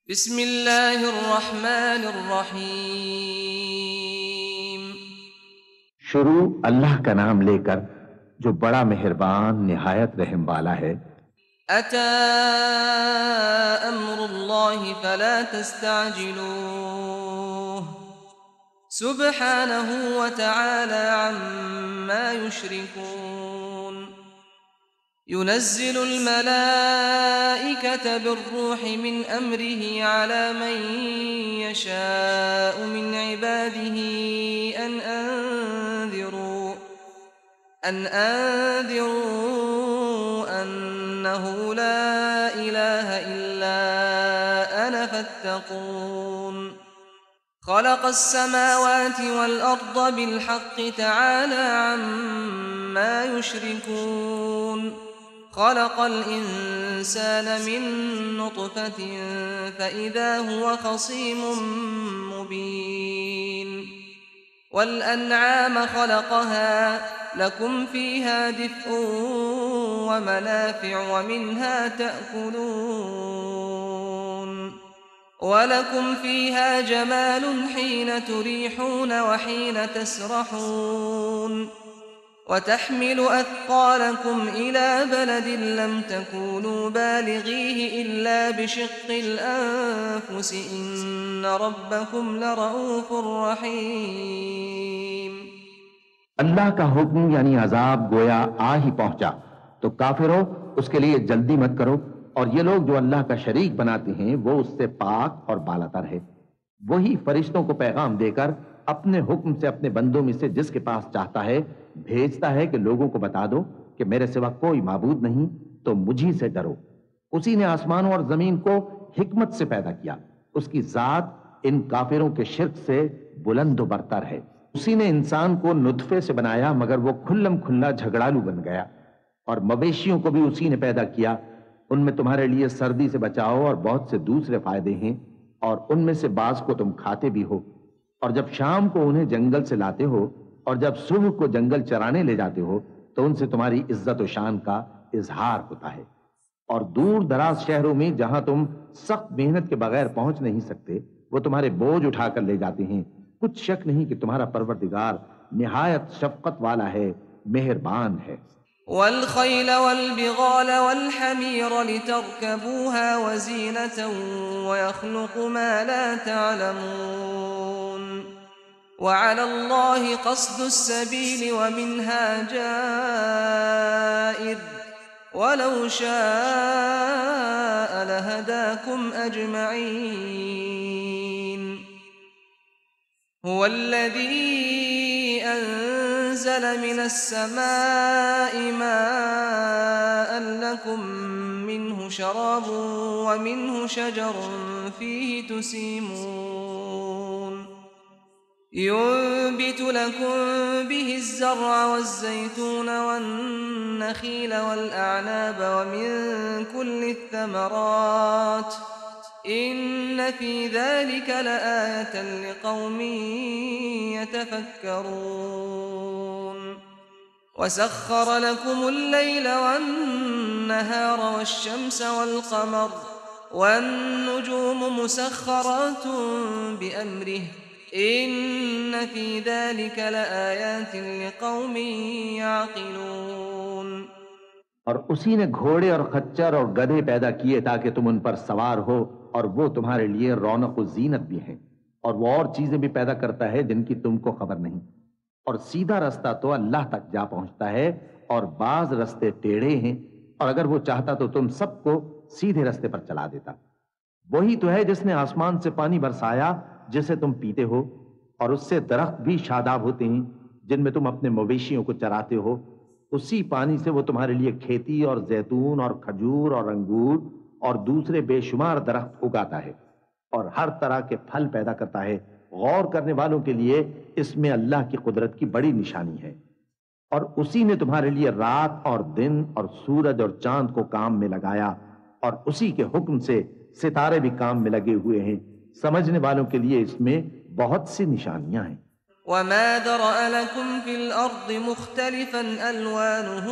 بسم اللہ الرحمن الرحیم۔ شروع اللہ کا نام لے کر جو بڑا مہربان نہایت رحم والا ہے۔ اتی امر اللہ فلا تستعجلوه سبحانہ وتعالی عما یشرکون۔ ينزل الملائكة بالروح من أمره على من يشاء من عباده أن أنذروا أنه لا إله إلا أنا فاتقون۔ خلق السماوات والأرض بالحق تعالى عما يشركون۔ خلق الإنسان من نطفة فإذا هو خصيم مبين۔ والأنعام خلقها لكم فيها دفء ومنافع ومنها تأكلون ولكم فيها جمال حين تريحون وحين تسرحون وتحمل أثقالكم إلى بلد لم تكونوا بالغيه إلا بشق الأنفس إن ربكم لرؤوف رحيم۔ اللہ کا حکم یعنی عذاب گویا آ ہی پہنچا تو کافروں اس کے لیے جلدی مت کرو، اور یہ لوگ جو اللہ کا شریک بناتے ہیں وہ اس سے پاک اور بالاتر ہے۔ وہی فرشتوں کو پیغام دے کر اپنے حکم سے اپنے بندوں میں سے جس کے پاس چاہتا ہے بھیجتا ہے کہ لوگوں کو بتا دو کہ میرے سوا کوئی معبود نہیں، تو مجھی سے ڈرو۔ اسی نے آسمانوں اور زمین کو حکمت سے پیدا کیا، اس کی ذات ان کافروں کے شرک سے بلند و برتر ہے۔ اسی نے انسان کو نطفے سے بنایا مگر وہ کھلم کھلا جھگڑالو بن گیا، اور مویشیوں کو بھی اسی نے پیدا کیا، ان میں تمہارے لیے سردی سے بچاؤ اور بہت سے دوسرے فائدے ہیں، اور ان میں سے بعض کو تم کھاتے بھی ہو، اور جب شام کو انہیں جنگل سے لاتے ہو اور جب صبح کو جنگل چرانے لے جاتے ہو تو ان سے تمہاری عزت و شان کا اظہار ہوتا ہے۔ اور دور دراز شہروں میں جہاں تم سخت محنت کے بغیر پہنچ نہیں سکتے وہ تمہارے بوجھ اٹھا کر لے جاتے ہیں۔ کچھ شک نہیں کہ تمہارا پروردگار نہایت شفقت والا ہے، مہربان ہے۔ والخيل والبغال والحمير لتركبوها وزينة ويخلق ما لا تعلمون وعلى الله قصد السبيل ومنها جائر ولو شاء لهداكم أجمعين۔ هو الذي أنزل من السماء ماء لكم منه شراب ومنه شجر فيه تسيمون ينبت لكم به الزرع والزيتون والنخيل والأعناب ومن كل الثمرات إن في ذلك لآية لقوم يتفكرون۔ وسخر لكم الليل والنهار والشمس والقمر والنجوم مسخرات بأمره إن في ذلك لآيات لقوم يعقلون۔ اور اسی نے گھوڑے اور خچر اور گدھے پیدا کیے تاکہ تم ان پر سوار ہو، اور وہ تمہارے لیے رونق و زینت بھی ہیں، اور وہ اور چیزیں بھی پیدا کرتا ہے جن کی تم کو خبر نہیں۔ اور سیدھا رستہ تو اللہ تک جا پہنچتا ہے اور بعض رستے ٹیڑھے ہیں، اور اگر وہ چاہتا تو تم سب کو سیدھے رستے پر چلا دیتا۔ وہی تو ہے جس نے آسمان سے پانی برسایا جسے تم پیتے ہو، اور اس سے درخت بھی شاداب ہوتے ہیں جن میں تم اپنے مویشیوں کو چراتے ہو۔ اسی پانی سے وہ تمہارے لیے کھیتی اور زیتون اور کھجور اور انگور اور دوسرے بے شمار درخت اگاتا ہے، اور ہر طرح کے پھل پیدا کرتا ہے۔ غور کرنے والوں کے لیے اس میں اللہ کی قدرت کی بڑی نشانی ہے۔ اور اسی نے تمہارے لیے رات اور دن اور سورج اور چاند کو کام میں لگایا، اور اسی کے حکم سے ستارے بھی کام میں لگے ہوئے ہیں۔ سمجھنے والوں کے لیے اس میں بہت سی نشانیاں ہیں۔ وما ذرأ لكم في الأرض مختلفا ألوانه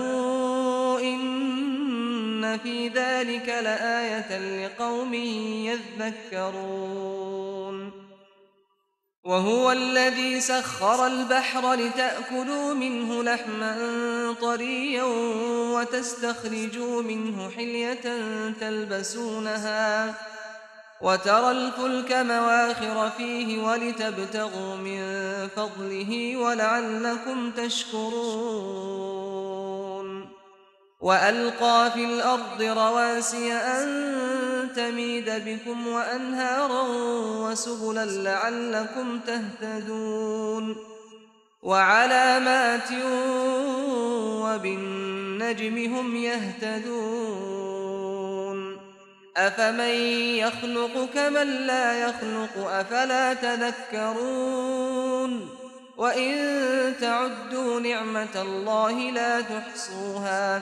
إن إن في ذلك لآية لقوم يذكرون وهو الذي سخر البحر لتأكلوا منه لحما طريا وتستخرجوا منه حلية تلبسونها وترى الفلك مواخر فيه ولتبتغوا من فضله ولعلكم تشكرون وألقى في الأرض رواسي أن تميد بكم وأنهارا وسبلا لعلكم تهتدون وعلامات وبالنجم هم يهتدون أفمن يخلق كمن لا يخلق أفلا تذكرون وإن تعدوا نعمة الله لا تحصوها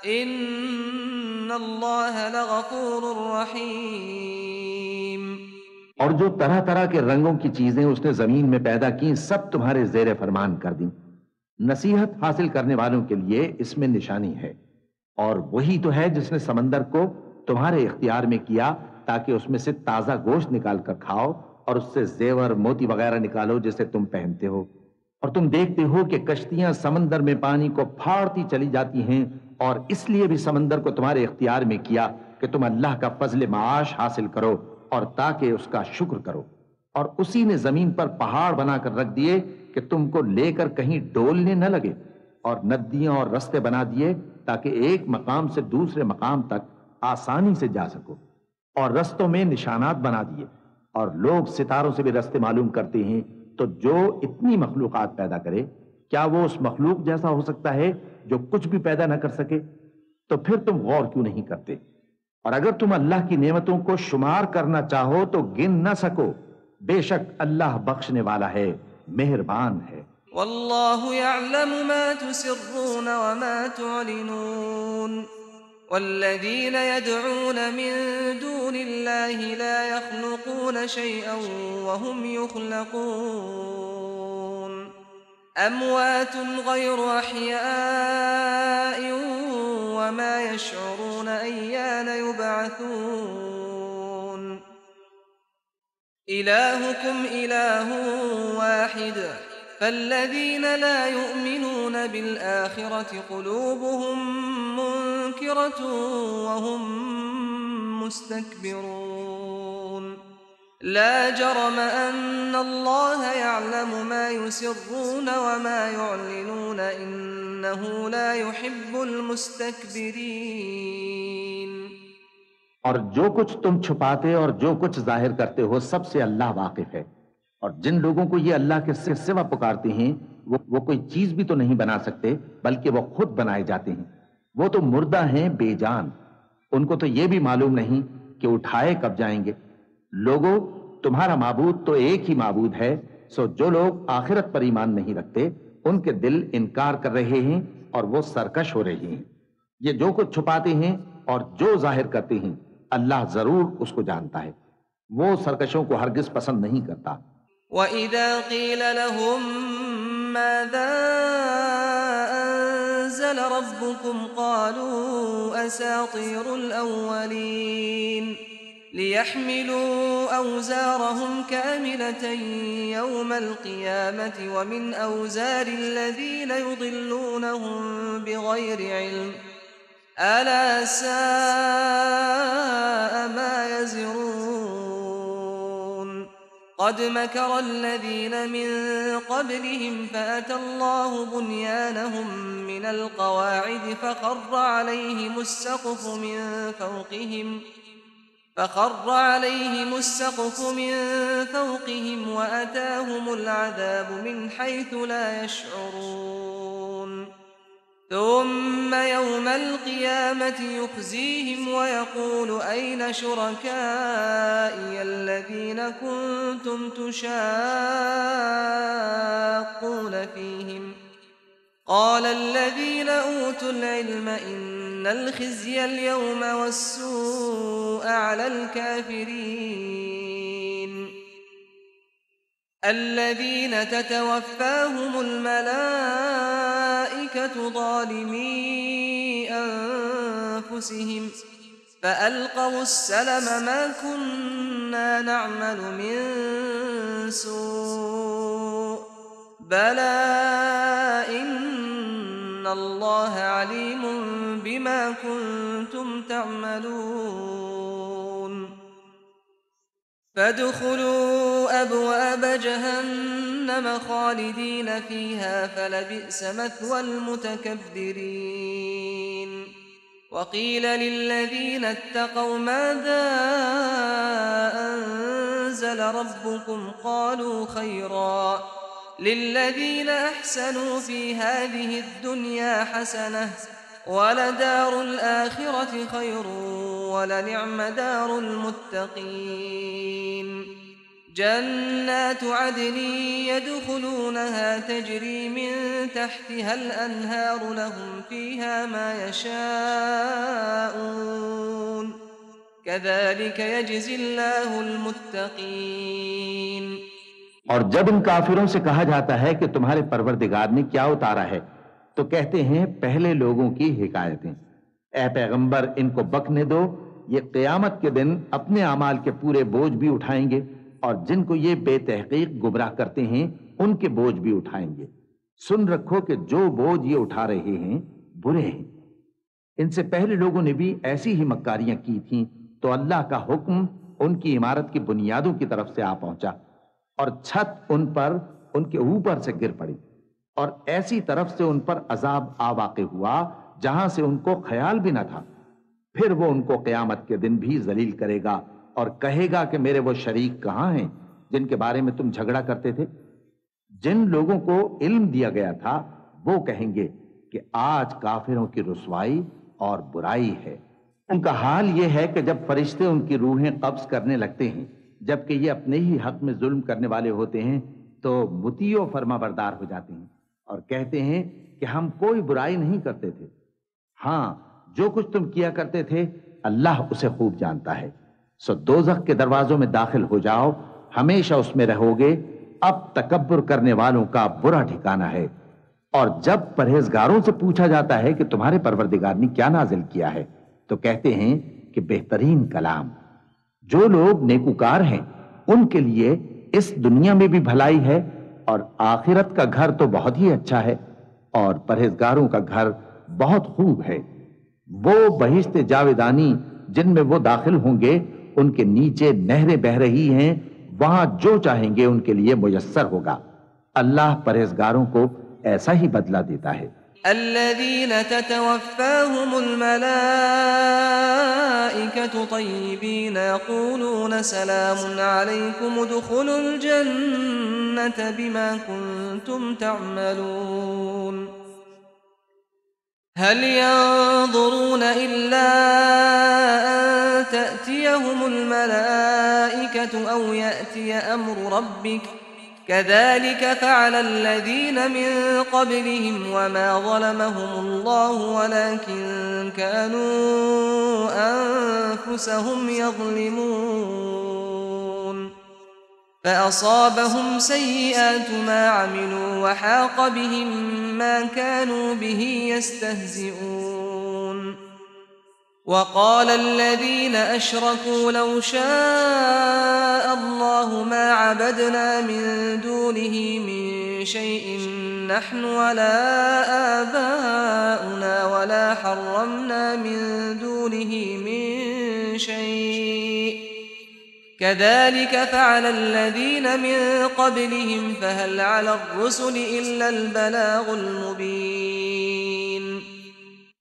إن الله لغفور رحيم اور جو طرح طرح کے رنگوں کی چیزیں اس نے زمین میں پیدا کی سب تمہارے زیر فرمان کر دیں. نصیحت حاصل کرنے والوں کے لیے اس میں نشانی ہے. اور وہی تو ہے جس نے سمندر کو تمہارے اختیار میں کیا تاکہ اس میں سے تازہ گوشت نکال کر کھاؤ اور اس سے زیور موتی وغیرہ نکالو جسے تم پہنتے ہو. اور تم دیکھتے ہو کہ کشتیاں سمندر میں پانی کو پھاڑتی چلی جاتی ہیں، اور اس لیے بھی سمندر کو تمہارے اختیار میں کیا کہ تم اللہ کا فضل معاش حاصل کرو اور تاکہ اس کا شکر کرو. اور اسی نے زمین پر پہاڑ بنا کر رکھ دیے کہ تم کو لے کر کہیں ڈولنے نہ لگے، اور ندیاں اور رستے بنا دیے تاکہ ایک مقام سے دوسرے مقام تک آسانی سے جا سکو. اور رستوں میں نشانات بنا دیے، اور لوگ ستاروں سے بھی رستے معلوم کرتے ہیں. تو جو اتنی مخلوقات پیدا کرے، کیا وہ اس مخلوق جیسا ہو سکتا ہے جو کچھ بھی پیدا نہ کر سکے؟ تو پھر تم غور کیوں نہیں کرتے؟ اور اگر تم اللہ کی نعمتوں کو شمار کرنا چاہو تو گن نہ سکو. بے شک اللہ بخشنے والا ہے، مہربان ہے. والله يعلم ما تسرون وما تعلنون والذين يدعون من دون الله لا يخلقون شيئا وهم يخلقون أموات غير أحياء وما يشعرون أيان يبعثون إلهكم إله واحد فالذين لا يؤمنون بالآخرة قلوبهم منكرة وهم مستكبرون لا جرم أن الله يعلم ما يسرون وما يعلنون إنه لا يحب المستكبرين. اور جو کچھ تم چھپاتے اور جو کچھ ظاہر کرتے ہو سب سے اللہ واقف ہے. اور جن لوگوں کو یہ اللہ کے سوا پکارتے ہیں وہ کوئی چیز بھی تو نہیں بنا سکتے بلکہ وہ خود بنائے جاتے ہیں. وہ تو مردہ ہیں بے جان، ان کو تو یہ بھی معلوم نہیں کہ اٹھائے کب جائیں گے. لوگوں، تمہارا معبود تو ایک ہی معبود ہے، سو جو لوگ آخرت پر ایمان نہیں رکھتے ان کے دل انکار کر رہے ہیں اور وہ سرکش ہو رہے ہیں. یہ جو کچھ چھپاتے ہیں اور جو ظاہر کرتے ہیں اللہ ضرور اس کو جانتا ہے. وہ سرکشوں کو ہرگز پسند نہیں کرتا. وَإِذَا قِيلَ لَهُم مَّاذَا أَنزَلَ رَبُّكُمْ قَالُوا أَسَاطِيرُ الْأَوَّلِينَ لِيَحْمِلُوا أَوْزَارَهُمْ كَامِلَةً يَوْمَ الْقِيَامَةِ وَمِنْ أَوْزَارِ الَّذِينَ يُضِلُّونَهُم بِغَيْرِ عِلْمٍ أَلَا سَاءَ مَا يَزِرُونَ. قد مكر الذين من قبلهم فأتى الله بنيانهم من القواعد فخر عليهم السقف من فوقهم وأتاهم العذاب من حيث لا يشعرون. ثم يوم القيامة يخزيهم ويقول أين شركائي الذين كنتم تشاقون فيهم قال الذين أوتوا العلم إن الخزي اليوم والسوء على الكافرين الذين تتوفاهم الملائكة ظالمي أنفسهم فألقوا السلم ما كنا نعمل من سوء بلى إن الله عليم بما كنتم تعملون فادخلوا أبواب جهنم خالدين فيها فلبئس مثوى المتكبرين وقيل للذين اتقوا ماذا أنزل ربكم قالوا خيرا للذين أحسنوا في هذه الدنيا حسنة ولدار الآخرة خير ولنعم دار المتقين جنات عدن يدخلونها تجري من تحتها الأنهار لهم فيها ما يشاءون كذلك يجزي الله المتقين. اور جب ان کافروں سے کہا جاتا ہے کہ تمہارے پروردگار نے کیا اتارا ہے تو کہتے ہیں پہلے لوگوں کی حکایتیں. اے پیغمبر ان کو بکنے دو، یہ قیامت کے دن اپنے اعمال کے پورے بوجھ بھی اٹھائیں گے اور جن کو یہ بے تحقیق گمراہ کرتے ہیں ان کے بوجھ بھی اٹھائیں گے. سن رکھو کہ جو بوجھ یہ اٹھا رہے ہیں برے ہیں. ان سے پہلے لوگوں نے بھی ایسی ہی مکاریاں کی تھیں تو اللہ کا حکم ان کی عمارت کی بنیادوں کی طرف سے آ پہنچا اور چھت ان پر ان کے اوپر سے گر پڑی اور ایسی طرف سے ان پر عذاب آ واقع ہوا جہاں سے ان کو خیال بھی نہ تھا. پھر وہ ان کو قیامت کے دن بھی ذلیل کرے گا اور کہے گا کہ میرے وہ شریک کہاں ہیں جن کے بارے میں تم جھگڑا کرتے تھے؟ جن لوگوں کو علم دیا گیا تھا وہ کہیں گے کہ آج کافروں کی رسوائی اور برائی ہے. ان کا حال یہ ہے کہ جب فرشتے ان کی روحیں قبض کرنے لگتے ہیں جبکہ یہ اپنے ہی حق میں ظلم کرنے والے ہوتے ہیں تو مطیع و فرما بردار ہو جاتے ہیں اور کہتے ہیں کہ ہم کوئی برائی نہیں کرتے تھے. ہاں، جو کچھ تم کیا کرتے تھے اللہ اسے خوب جانتا ہے. سو دوزخ کے دروازوں میں داخل ہو جاؤ، ہمیشہ اس میں رہو گے. اب تکبر کرنے والوں کا برا ٹھکانہ ہے. اور جب پرہیزگاروں سے پوچھا جاتا ہے کہ تمہارے پروردگار نے کیا نازل کیا ہے تو کہتے ہیں کہ بہترین کلام. جو لوگ نیکوکار ہیں ان کے لیے اس دنیا میں بھی بھلائی ہے اور آخرت کا گھر تو بہت ہی اچھا ہے اور پرہیزگاروں کا گھر بہت خوب ہے. وہ بہشت جاویدانی جن میں وہ داخل ہوں گے ان کے نیچے نہریں بہہ رہی ہیں، وہاں جو چاہیں گے ان کے لیے میسر ہوگا. اللہ پرہیزگاروں کو ایسا ہی بدلہ دیتا ہے. الذين تتوفاهم الملائكة طيبين يقولون سلام عليكم ادخلوا الجنة بما كنتم تعملون هل ينظرون إلا أن تأتيهم الملائكة أو يأتي أمر ربك كذلك فعل الذين من قبلهم وما ظلمهم الله ولكن كانوا أنفسهم يظلمون فأصابهم سيئات ما عملوا وحاق بهم ما كانوا به يستهزئون وقال الذين أشركوا لو شاء الله ما عبدنا من دونه من شيء نحن ولا آباؤنا ولا حرمنا من دونه من شيء كذلك فعل الذين من قبلهم فهل على الرسل إلا البلاغ المبين.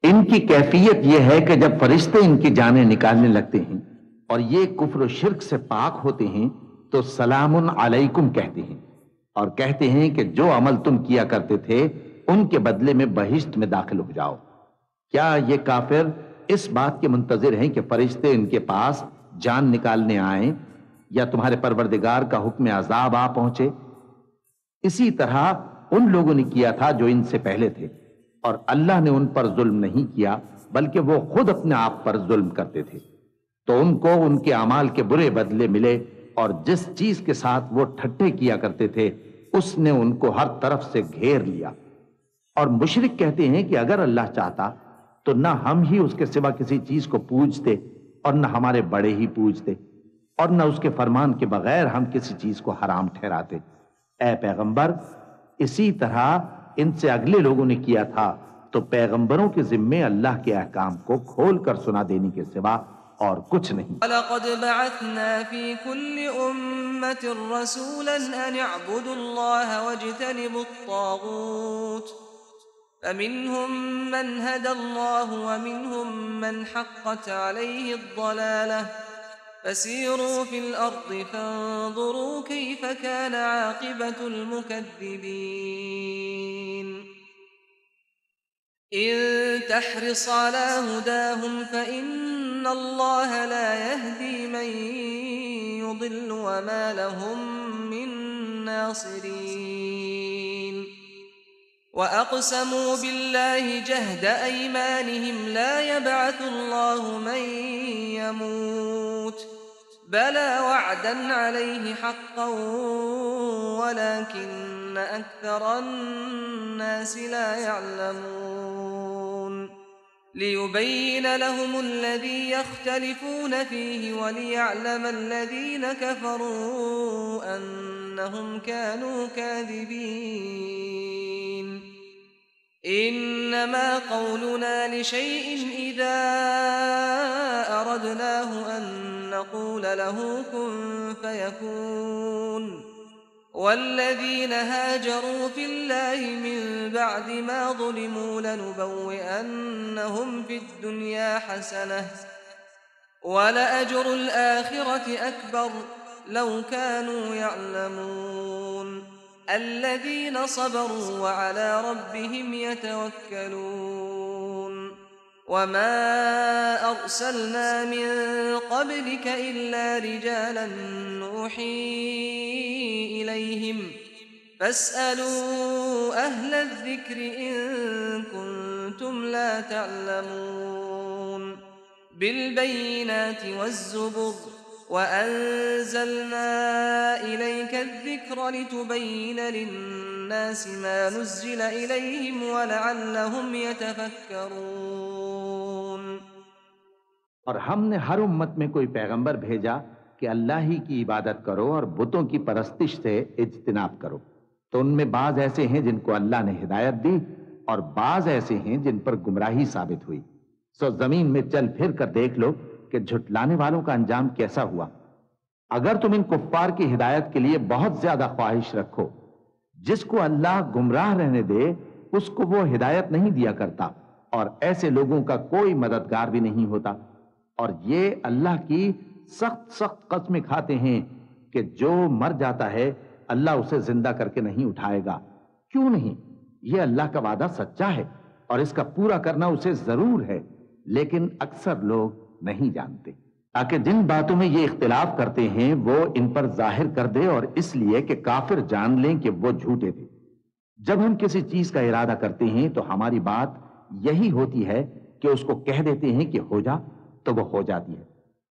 ان کی کیفیت یہ ہے کہ جب فرشتے ان کی جانیں نکالنے لگتے ہیں اور یہ کفر و شرک سے پاک ہوتے ہیں تو سلام علیکم کہتے ہیں اور کہتے ہیں کہ جو عمل تم کیا کرتے تھے ان کے بدلے میں بہشت میں داخل ہو جاؤ. کیا یہ کافر اس بات کے منتظر ہیں کہ فرشتے ان کے پاس جان نکالنے آئیں یا تمہارے پروردگار کا حکم عذاب آ پہنچے؟ اسی طرح ان لوگوں نے کیا تھا جو ان سے پہلے تھے اور اللہ نے ان پر ظلم نہیں کیا بلکہ وہ خود اپنے آپ پر ظلم کرتے تھے. تو ان کو ان کے اعمال کے برے بدلے ملے اور جس چیز کے ساتھ وہ ٹھٹھے کیا کرتے تھے اس نے ان کو ہر طرف سے گھیر لیا۔ اور مشرک کہتے ہیں کہ اگر اللہ چاہتا تو نہ ہم ہی اس کے سوا کسی چیز کو پوجتے اور نہ ہمارے بڑے ہی پوجتے، اور نہ اس کے فرمان کے بغیر ہم کسی چیز کو حرام ٹھہراتے۔ اے پیغمبر، اسی طرح ان سے اگلے لوگوں نے کیا تھا، تو پیغمبروں کے ذمے اللہ کے احکام کو کھول کر سنا دینے کے سوا اور کچھ نہیں۔ وَلَقَدْ بَعَثْنَا فِي كُلِّ أُمَّةٍ رَّسُولًا أَنِ اعْبُدُوا اللَّهَ وَاجْتَنِبُوا الطَّاغُوتَ فَمِنْهُم مَّنْ هَدَى اللَّهُ وَمِنْهُم مَّنْ حَقَّتْ عَلَيْهِ الضَّلَالَةُ فَسِيرُوا فِي الْأَرْضِ فَانظُرُوا كَيْفَ كَانَ عَاقِبَةُ الْمُكَذِّبِينَ إِن تَحْرِصْ عَلَىٰ هُدَاهُمْ فَإِنَّ اللَّهَ لَا يَهْدِي مَن يُضِلُّ وَمَا لَهُم مِّن نَّاصِرِينَ وَأَقْسَمُوا بِاللَّهِ جَهْدَ أَيْمَانِهِمْ لَا يَبْعَثُ اللَّهُ مَن يَمُوتُ بَلَىٰ وَعْدًا عَلَيْهِ حَقًّا وَلَٰكِنَّ أَكْثَرَ النَّاسِ لَا يَعْلَمُونَ لِيُبَيِّنَ لَهُمُ الَّذِي يَخْتَلِفُونَ فِيهِ وَلِيَعْلَمَ الَّذِينَ كَفَرُوا أَنَّهُمْ كَانُوا كَاذِبِينَ إِنَّمَا قَوْلُنَا لِشَيْءٍ إِذَا أَرَدْنَاهُ أَن نَّقُولَ لَهُ كُن فَيَكُونُ وَالَّذِينَ هَاجَرُوا فِي اللَّهِ مِن بَعْدِ مَا ظُلِمُوا لَنُبَوِّئَنَّهُمْ فِي الدُّنْيَا حَسَنَةً وَلَأَجْرُ الْآخِرَةِ أَكْبَرُ لَوْ كَانُوا يَعْلَمُونَ الَّذِينَ صَبَرُوا وَعَلَىٰ رَبِّهِمْ يَتَوَكَّلُونَ وَمَا أَرْسَلْنَا مِن قَبْلِكَ إِلَّا رِجَالًا نُّوحِي إِلَيْهِمْ فَاسْأَلُوا أَهْلَ الذِّكْرِ إِن كُنتُمْ لَا تَعْلَمُونَ بِالْبَيِّنَاتِ وَالزُّبُرِ وَأَنزَلْنَا إِلَيْكَ الذِّكْرَ لِتُبَيِّنَ لِلنَّاسِ مَا نُزِّلَ إِلَيْهِمْ وَلَعَلَّهُمْ يَتَفَكَّرُونَ۔ اور ہم نے ہر امت میں کوئی پیغمبر بھیجا کہ اللہ ہی کی عبادت کرو اور بتوں کی پرستش سے اجتناب کرو، تو ان میں بعض ایسے ہیں جن کو اللہ نے ہدایت دی اور بعض ایسے ہیں جن پر گمراہی ثابت ہوئی۔ سو زمین میں چل پھر کر دیکھ لو کہ جھٹلانے والوں کا انجام کیسا ہوا۔ اگر تم ان کفار کی ہدایت کے لیے بہت زیادہ خواہش رکھو، جس کو اللہ گمراہ رہنے دے اس کو وہ ہدایت نہیں دیا کرتا، اور ایسے لوگوں کا کوئی مددگار بھی نہیں ہوتا۔ اور یہ اللہ کی سخت سخت قسمیں کھاتے ہیں کہ جو مر جاتا ہے اللہ اسے زندہ کر کے نہیں اٹھائے گا۔ کیوں نہیں؟ یہ اللہ کا وعدہ سچا ہے اور اس کا پورا کرنا اسے ضرور ہے، لیکن اکثر لوگ نہیں جانتے۔ تاکہ جن باتوں میں یہ اختلاف کرتے ہیں وہ ان پر ظاہر کر دے، اور اس لیے کہ کافر جان لیں کہ وہ جھوٹے تھے۔ جب ہم کسی چیز کا ارادہ کرتے ہیں تو ہماری بات یہی ہوتی ہے کہ اس کو کہہ دیتے ہیں کہ ہو جا، تو وہ ہو جاتی ہے۔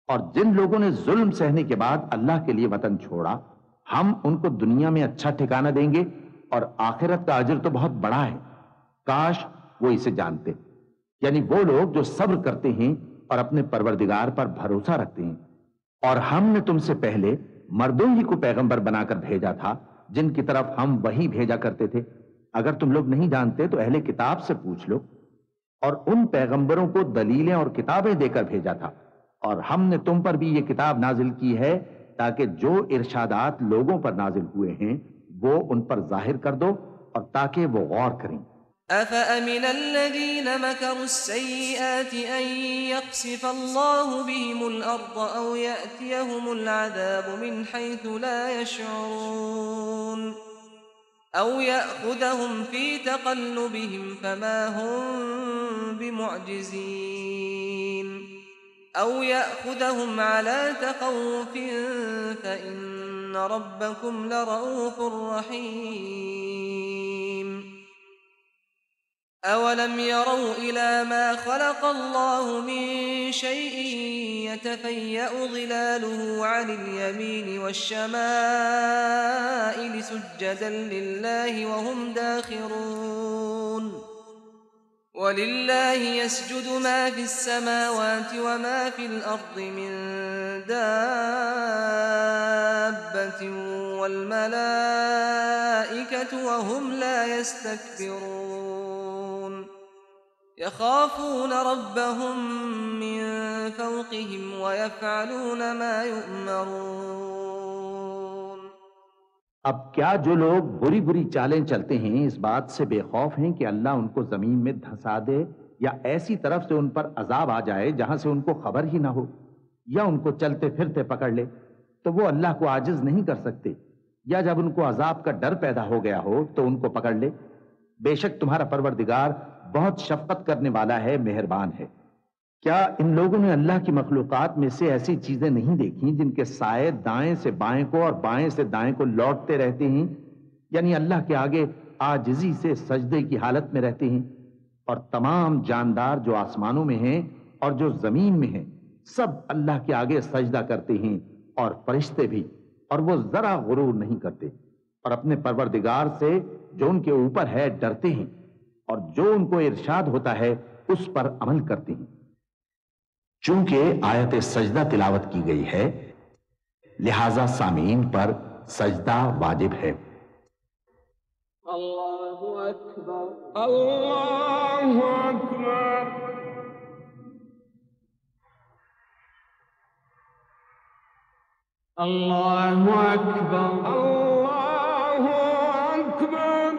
اور جن لوگوں نے ظلم سہنے کے بعد اللہ کے لیے وطن چھوڑا، ہم ان کو دنیا میں اچھا ٹھکانہ دیں گے اور آخرت کا اجر تو بہت بڑا ہے۔ کاش وہ اسے جانتے، یعنی وہ لوگ جو صبر کرتے ہیں اور اپنے پروردگار پر بھروسہ رکھتے ہیں۔ اور ہم نے تم سے پہلے مردوں ہی کو پیغمبر بنا کر بھیجا تھا جن کی طرف ہم وہی بھیجا کرتے تھے۔ اگر تم لوگ نہیں جانتے تو اہل کتاب سے پوچھ لو۔ اور ان پیغمبروں کو دلیلیں اور کتابیں دے کر بھیجا تھا، اور ہم نے تم پر بھی یہ کتاب نازل کی ہے تاکہ جو ارشادات لوگوں پر نازل ہوئے ہیں وہ ان پر ظاہر کر دو، اور تاکہ وہ غور کریں۔ أَفَأَمِنَ الَّذِينَ مَكَرُوا السَّيِّئَاتِ أَن يَخْسِفَ اللَّهُ بِهِمُ الْأَرْضَ أَوْ يَأْتِيَهُمُ الْعَذَابُ مِنْ حَيْثُ لَا يَشْعُرُونَ أَوْ يَأْخُذَهُمْ فِي تَقَلُّبِهِمْ فَمَا هُمْ بِمُعْجِزِينَ أَوْ يَأْخُذَهُمْ عَلَىٰ تَخَوُّفٍ فَإِنَّ رَبَّكُمْ لَرَءُوفٌ رَّحِيمٌ أولم يروا إلى ما خلق الله من شيء يتفيأ ظلاله عن اليمين والشمائل سجدا لله وهم داخرون ولله يسجد ما في السماوات وما في الأرض من دابة والملائكة وهم لا يستكبرون يخافون ربهم من فوقهم ويفعلون ما يؤمرون. اب کیا جو لوگ بری بری چالیں چلتے ہیں اس بات سے بے خوف ہیں کہ اللہ ان کو زمین میں دھسا دے یا ایسی طرف سے ان پر عذاب آ جائے جہاں سے ان کو خبر ہی نہ ہو، یا ان کو چلتے پھرتے پکڑ لے تو وہ اللہ کو عاجز نہیں کر سکتے، یا جب ان کو عذاب کا ڈر پیدا ہو گیا ہو تو ان کو پکڑ لے؟ بے شک تمہارا پروردگار بہت شفقت کرنے والا ہے، مہربان ہے۔ کیا ان لوگوں نے اللہ کی مخلوقات میں سے ایسی چیزیں نہیں دیکھی جن کے سائے دائیں سے بائیں کو اور بائیں سے دائیں کو لوٹتے رہتے ہیں، یعنی اللہ کے آگے عاجزی سے سجدے کی حالت میں رہتے ہیں؟ اور تمام جاندار جو آسمانوں میں ہیں اور جو زمین میں ہیں سب اللہ کے آگے سجدہ کرتے ہیں، اور فرشتے بھی، اور وہ ذرا غرور نہیں کرتے، اور اپنے پروردگار سے جو ان کے اوپر ہے ڈرتے ہیں، اور جو ان کو ارشاد ہوتا ہے اس پر عمل کرتے ہیں۔ چونکہ آیت سجدہ تلاوت کی گئی ہے لہذا سامعین پر سجدہ واجب ہے۔ اللہ اکبر اللہ اکبر اللہ اکبر اللہ اکبر۔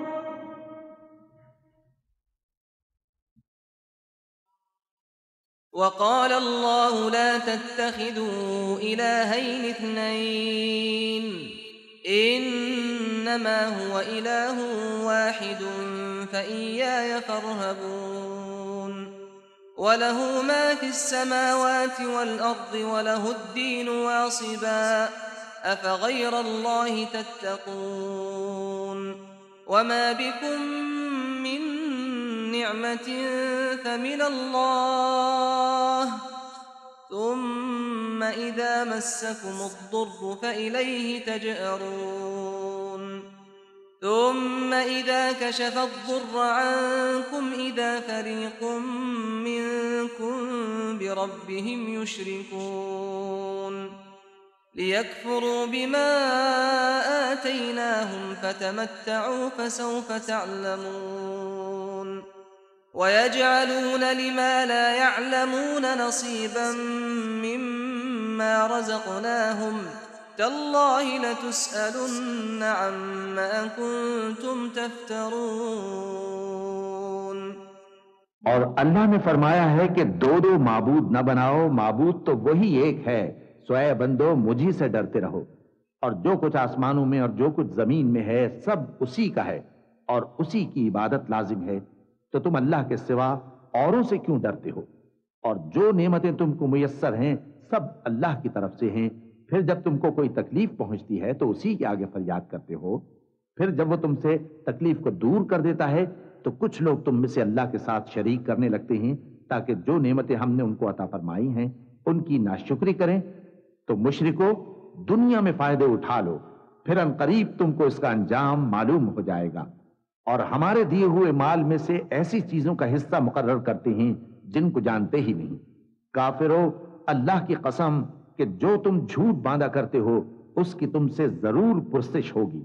وقال الله لا تتخذوا إلهين اثنين إنما هو إله واحد فإياي فارهبون وله ما في السماوات والأرض وله الدين واصبا أفغير الله تتقون وما بكم من نعمة فمن الله ثم إذا مسكم الضر فإليه تجأرون ثم إذا كشف الضر عنكم إذا فريق منكم بربهم يشركون ليكفروا بما آتيناهم فتمتعوا فسوف تعلمون ويجعلون لما لا يعلمون نصيبا مما رزقناهم تالله لتسألن عما كنتم تفترون۔ اور اللہ نے فرمایا ہے کہ دو دو معبود نہ بناؤ، معبود تو وہی ایک ہے، سو اے بندو مجھی سے ڈرتے رہو، اور جو کچھ آسمانوں میں اور جو کچھ زمین میں ہے سب اسی کا ہے اور اسی کی عبادت لازم ہے، تو تم اللہ کے سوا اوروں سے کیوں ڈرتے ہو؟ اور جو نعمتیں تم کو میسر ہیں سب اللہ کی طرف سے ہیں، پھر جب تم کو کوئی تکلیف پہنچتی ہے تو اسی کے آگے فریاد کرتے ہو، پھر جب وہ تم سے تکلیف کو دور کر دیتا ہے تو کچھ لوگ تم میں سے اللہ کے ساتھ شریک کرنے لگتے ہیں تاکہ جو نعمتیں ہم نے ان کو عطا فرمائی ہیں ان کی ناشکری کریں۔ تو مشرکو دنیا میں فائدے اٹھا لو، پھر ان قریب تم کو اس کا انجام معلوم ہو جائے گا، اور ہمارے دیے ہوئے مال میں سے ایسی چیزوں کا حصہ مقرر کرتے ہیں جن کو جانتے ہی نہیں۔ کافرو اللہ کی قسم کہ جو تم جھوٹ باندھا کرتے ہو اس کی تم سے ضرور پرسش ہوگی۔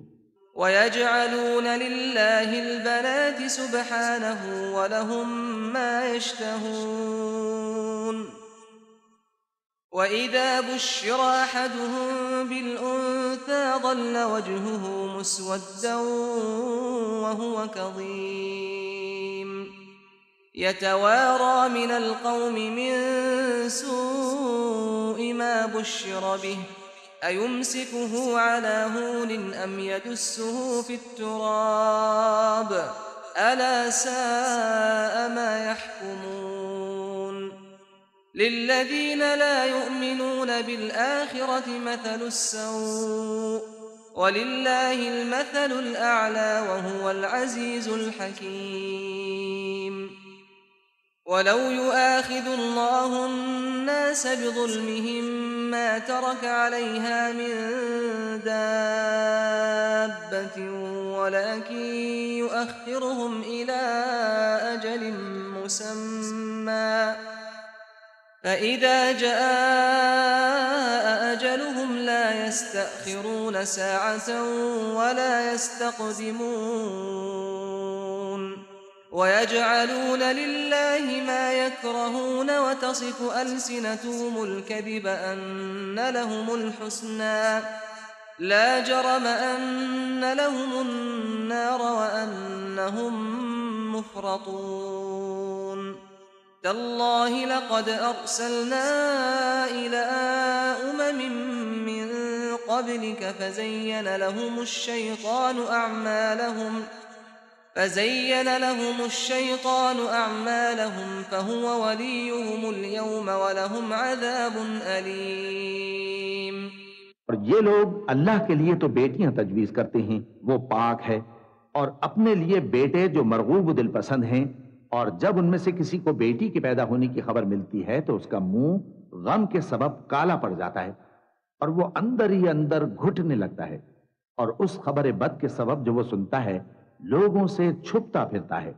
وَيَجْعَلُونَ لِلَّهِ الْبَنَاتِ سُبْحَانَهُ وَلَهُم مَّا يَشْتَهُونَ وَإِذَا بُشِّرَ أَحَدُهُم بِالْأُنثَىٰ ظَلَّ وَجْهُهُ مُسْوَدًّا وَهُوَ كَظِيمٌ يَتَوَارَىٰ مِنَ الْقَوْمِ مِن سُوءِ مَا بُشِّرَ بِهِ أَيُمْسِكُهُ عَلَىٰ هُونٍ أَمْ يَدُسُّهُ فِي التُّرَابِ أَلَا سَاءَ مَا يَحْكُمُونَ لِلَّذِينَ لَا يُؤْمِنُونَ بِالْآخِرَةِ مَثَلُ السَّوْءِ وَلِلَّهِ الْمَثَلُ الْأَعْلَى وَهُوَ الْعَزِيزُ الْحَكِيمُ وَلَوْ يُؤَاخِذُ اللَّهُ النَّاسَ بِظُلْمِهِم مَّا تَرَكَ عَلَيْهَا مِن دَابَّةٍ وَلَٰكِن يُؤَخِّرُهُمْ إِلَىٰ أَجَلٍ مُّسَمًّى فَإِذَا جَاءَ أَجَلُهُمْ لَا يَسْتَأْخِرُونَ سَاعَةً وَلَا يَسْتَقْدِمُونَ وَيَجْعَلُونَ لِلَّهِ مَا يَكْرَهُونَ وَتَصِفُ أَلْسِنَتُهُمُ الْكَذِبَ أَنَّ لَهُمُ الْحُسْنَىٰ لَا جَرَمَ أَنَّ لَهُمُ النَّارَ وَأَنَّهُم مُّفْرَطُونَ تَاللَّهِ لَقَدْ أَرْسَلْنَا إِلَىٰ أُمَمٍ مِّن قَبْلِكَ فَزَيَّنَ لَهُمُ الشَّيْطَانُ أَعْمَالَهُمْ فَهُوَ وَلِيُّهُمُ الْيَوْمَ وَلَهُمْ عَذَابٌ أَلِيمٌ اور یہ لوگ اللہ کے لیے تو بیٹیاں تجویز کرتے ہیں، وہ پاک ہے، اور اپنے لیے بیٹے جو مرغوب و دل پسند ہیں، اور جب ان میں سے کسی کو بیٹی کے پیدا ہونے کی خبر ملتی ہے تو اس کا منہ غم کے سبب کالا پڑ جاتا ہے اور وہ اندر ہی اندر گھٹنے لگتا ہے، اور اس خبر بد کے سبب جو وہ سنتا ہے لوگوں سے چھپتا پھرتا ہے،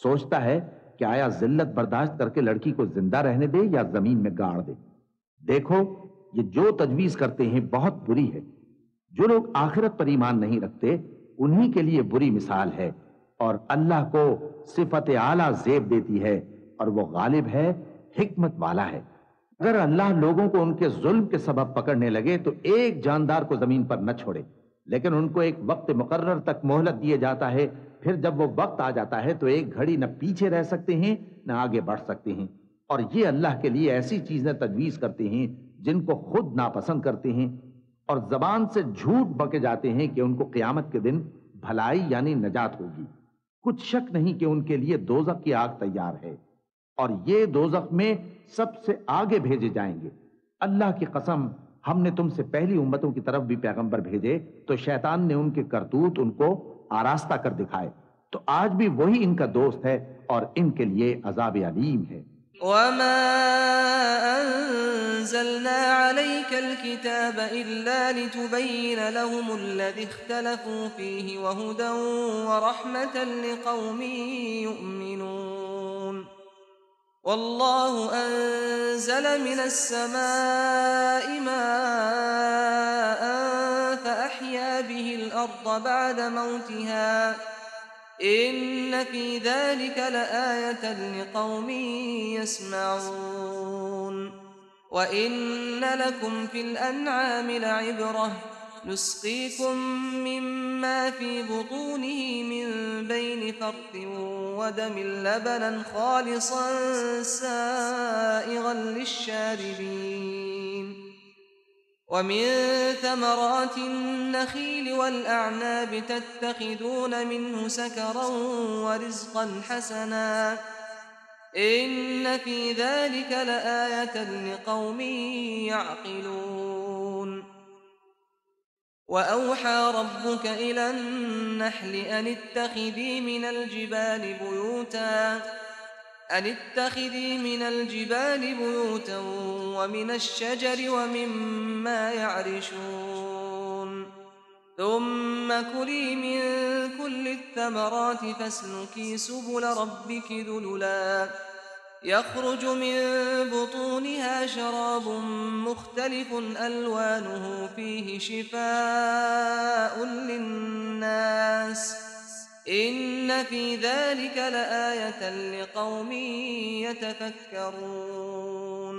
سوچتا ہے کہ آیا ذلت برداشت کر کے لڑکی کو زندہ رہنے دے یا زمین میں گاڑ دے۔ دیکھو یہ جو تجویز کرتے ہیں بہت بری ہے۔ جو لوگ آخرت پر ایمان نہیں رکھتے انہی کے لیے بری مثال ہے، اور اللہ کو صفت اعلیٰ زیب دیتی ہے اور وہ غالب ہے، حکمت والا ہے۔ اگر اللہ لوگوں کو ان کے ظلم کے سبب پکڑنے لگے تو ایک جاندار کو زمین پر نہ چھوڑے، لیکن ان کو ایک وقت مقرر تک مہلت دیے جاتا ہے، پھر جب وہ وقت آ جاتا ہے تو ایک گھڑی نہ پیچھے رہ سکتے ہیں نہ آگے بڑھ سکتے ہیں، اور یہ اللہ کے لیے ایسی چیزیں تجویز کرتے ہیں جن کو خود ناپسند کرتے ہیں، اور زبان سے جھوٹ بکے جاتے ہیں کہ ان کو قیامت کے دن بھلائی یعنی نجات ہوگی۔ کچھ شک نہیں کہ ان کے لیے دوزخ کی آگ تیار ہے، اور یہ دوزخ میں سب سے آگے بھیجے جائیں گے۔ اللہ کی قسم، ہم نے تم سے پہلی امتوں کی طرف بھی پیغمبر بھیجے تو شیطان نے ان کے کرتوت ان کو آراستہ کر دکھائے، تو آج بھی وہی ان کا دوست ہے اور ان کے لیے عذاب علیم ہے۔ وَمَا أَنزَلْنَا عَلَيْكَ الْكِتَابَ إِلَّا لِتُبَيِّنَ لَهُمُ الَّذِي اخْتَلَفُوا فِيهِ وَهُدًى وَرَحْمَةً لِقَوْمٍ يُؤْمِنُونَ وَاللَّهُ أَنزَلَ مِنَ السَّمَاءِ مَاءً فَأَحْيَا بِهِ الْأَرْضَ بَعْدَ مَوْتِهَا إِنَّ فِي ذَلِكَ لَآيَةً لِقَوْمٍ يَسْمَعُونَ وَإِنَّ لَكُمْ فِي الْأَنْعَامِ لَعِبْرَةً نُسْقِيكُم مِّمَّا فِي بُطُونِهِ مِن بَيْنِ فَرْثٍ وَدَمٍ لَّبَنًا خَالِصًا سَائِغًا لِّلشَّارِبِينَ وَمِن ثَمَرَاتِ النَّخِيلِ وَالْأَعْنَابِ تَتَّخِذُونَ مِنْهُ سَكَرًا وَرِزْقًا حَسَنًا إِنَّ فِي ذَلِكَ لَآيَةً لِقَوْمٍ يَعْقِلُونَ وَأَوْحَى رَبُّكَ إِلَى النَّحْلِ أَنِ اتَّخِذِي مِنَ الْجِبَالِ بُيُوتًا وَمِنَ الشَّجَرِ وَمِمَّا يَعْرِشُونَ ثُمَّ كُلِي مِن كُلِّ الثَّمَرَاتِ فَاسْلُكِي سُبُلَ رَبِّكِ ذُلُلًا يَخْرُجُ مِن بُطُونِهَا شَرَابٌ مُّخْتَلِفٌ أَلْوَانُهُ فِيهِ شِفَاءٌ لِّلنَّاسِ إِنَّ فِي ذَلِكَ لَآيَةً لِقَوْمٍ يَتَفَكَّرُونَ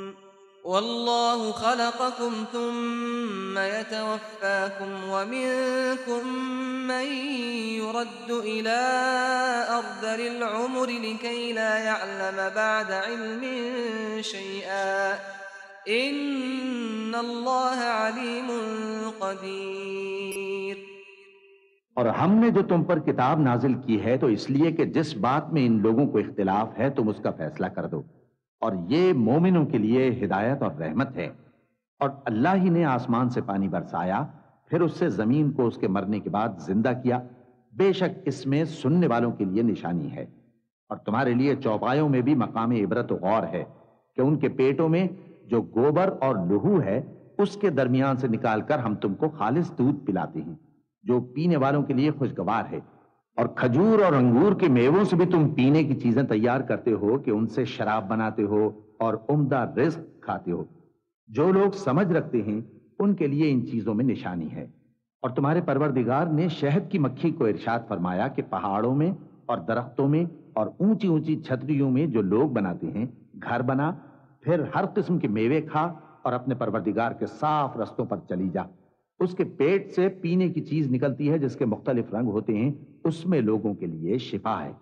وَاللَّهُ خَلَقَكُمْ ثُمَّ يَتَوَفَّاكُمْ وَمِنكُم مَّن يُرَدُّ إِلَىٰ أَرْذَلِ الْعُمُرِ لِكَيْ لَا يَعْلَمَ بَعْدَ عِلْمٍ شَيْئًا إِنَّ اللَّهَ عَلِيمٌ قَدِيرٌ۔ اور ہم نے جو تم پر کتاب نازل کی ہے تو اس لیے کہ جس بات میں ان لوگوں کو اختلاف ہے تم اس کا فیصلہ کر دو، اور یہ مومنوں کے لیے ہدایت اور رحمت ہے۔ اور اللہ ہی نے آسمان سے پانی برسایا، پھر اس سے زمین کو اس کے مرنے کے بعد زندہ کیا، بے شک اس میں سننے والوں کے لیے نشانی ہے۔ اور تمہارے لیے چوپایوں میں بھی مقام عبرت و غور ہے کہ ان کے پیٹوں میں جو گوبر اور لہو ہے اس کے درمیان سے نکال کر ہم تم کو خالص دودھ پلاتے ہیں جو پینے والوں کے لیے خوشگوار ہے، اور کھجور اور انگور کے میووں سے بھی تم پینے کی چیزیں تیار کرتے ہو کہ ان سے شراب بناتے ہو اور عمدہ رزق کھاتے ہو۔ جو لوگ سمجھ رکھتے ہیں ان کے لیے ان چیزوں میں نشانی ہے۔ اور تمہارے پروردگار نے شہد کی مکھی کو ارشاد فرمایا کہ پہاڑوں میں اور درختوں میں اور اونچی اونچی چھتریوں میں جو لوگ بناتے ہیں گھر بنا، پھر ہر قسم کے میوے کھا اور اپنے پروردگار کے صاف رستوں پر چلی جا۔ اس کے پیٹ سے پینے کی چیز نکلتی ہے جس کے مختلف رنگ ہوتے ہیں، اس میں لوگوں کے لیے شفا ہے،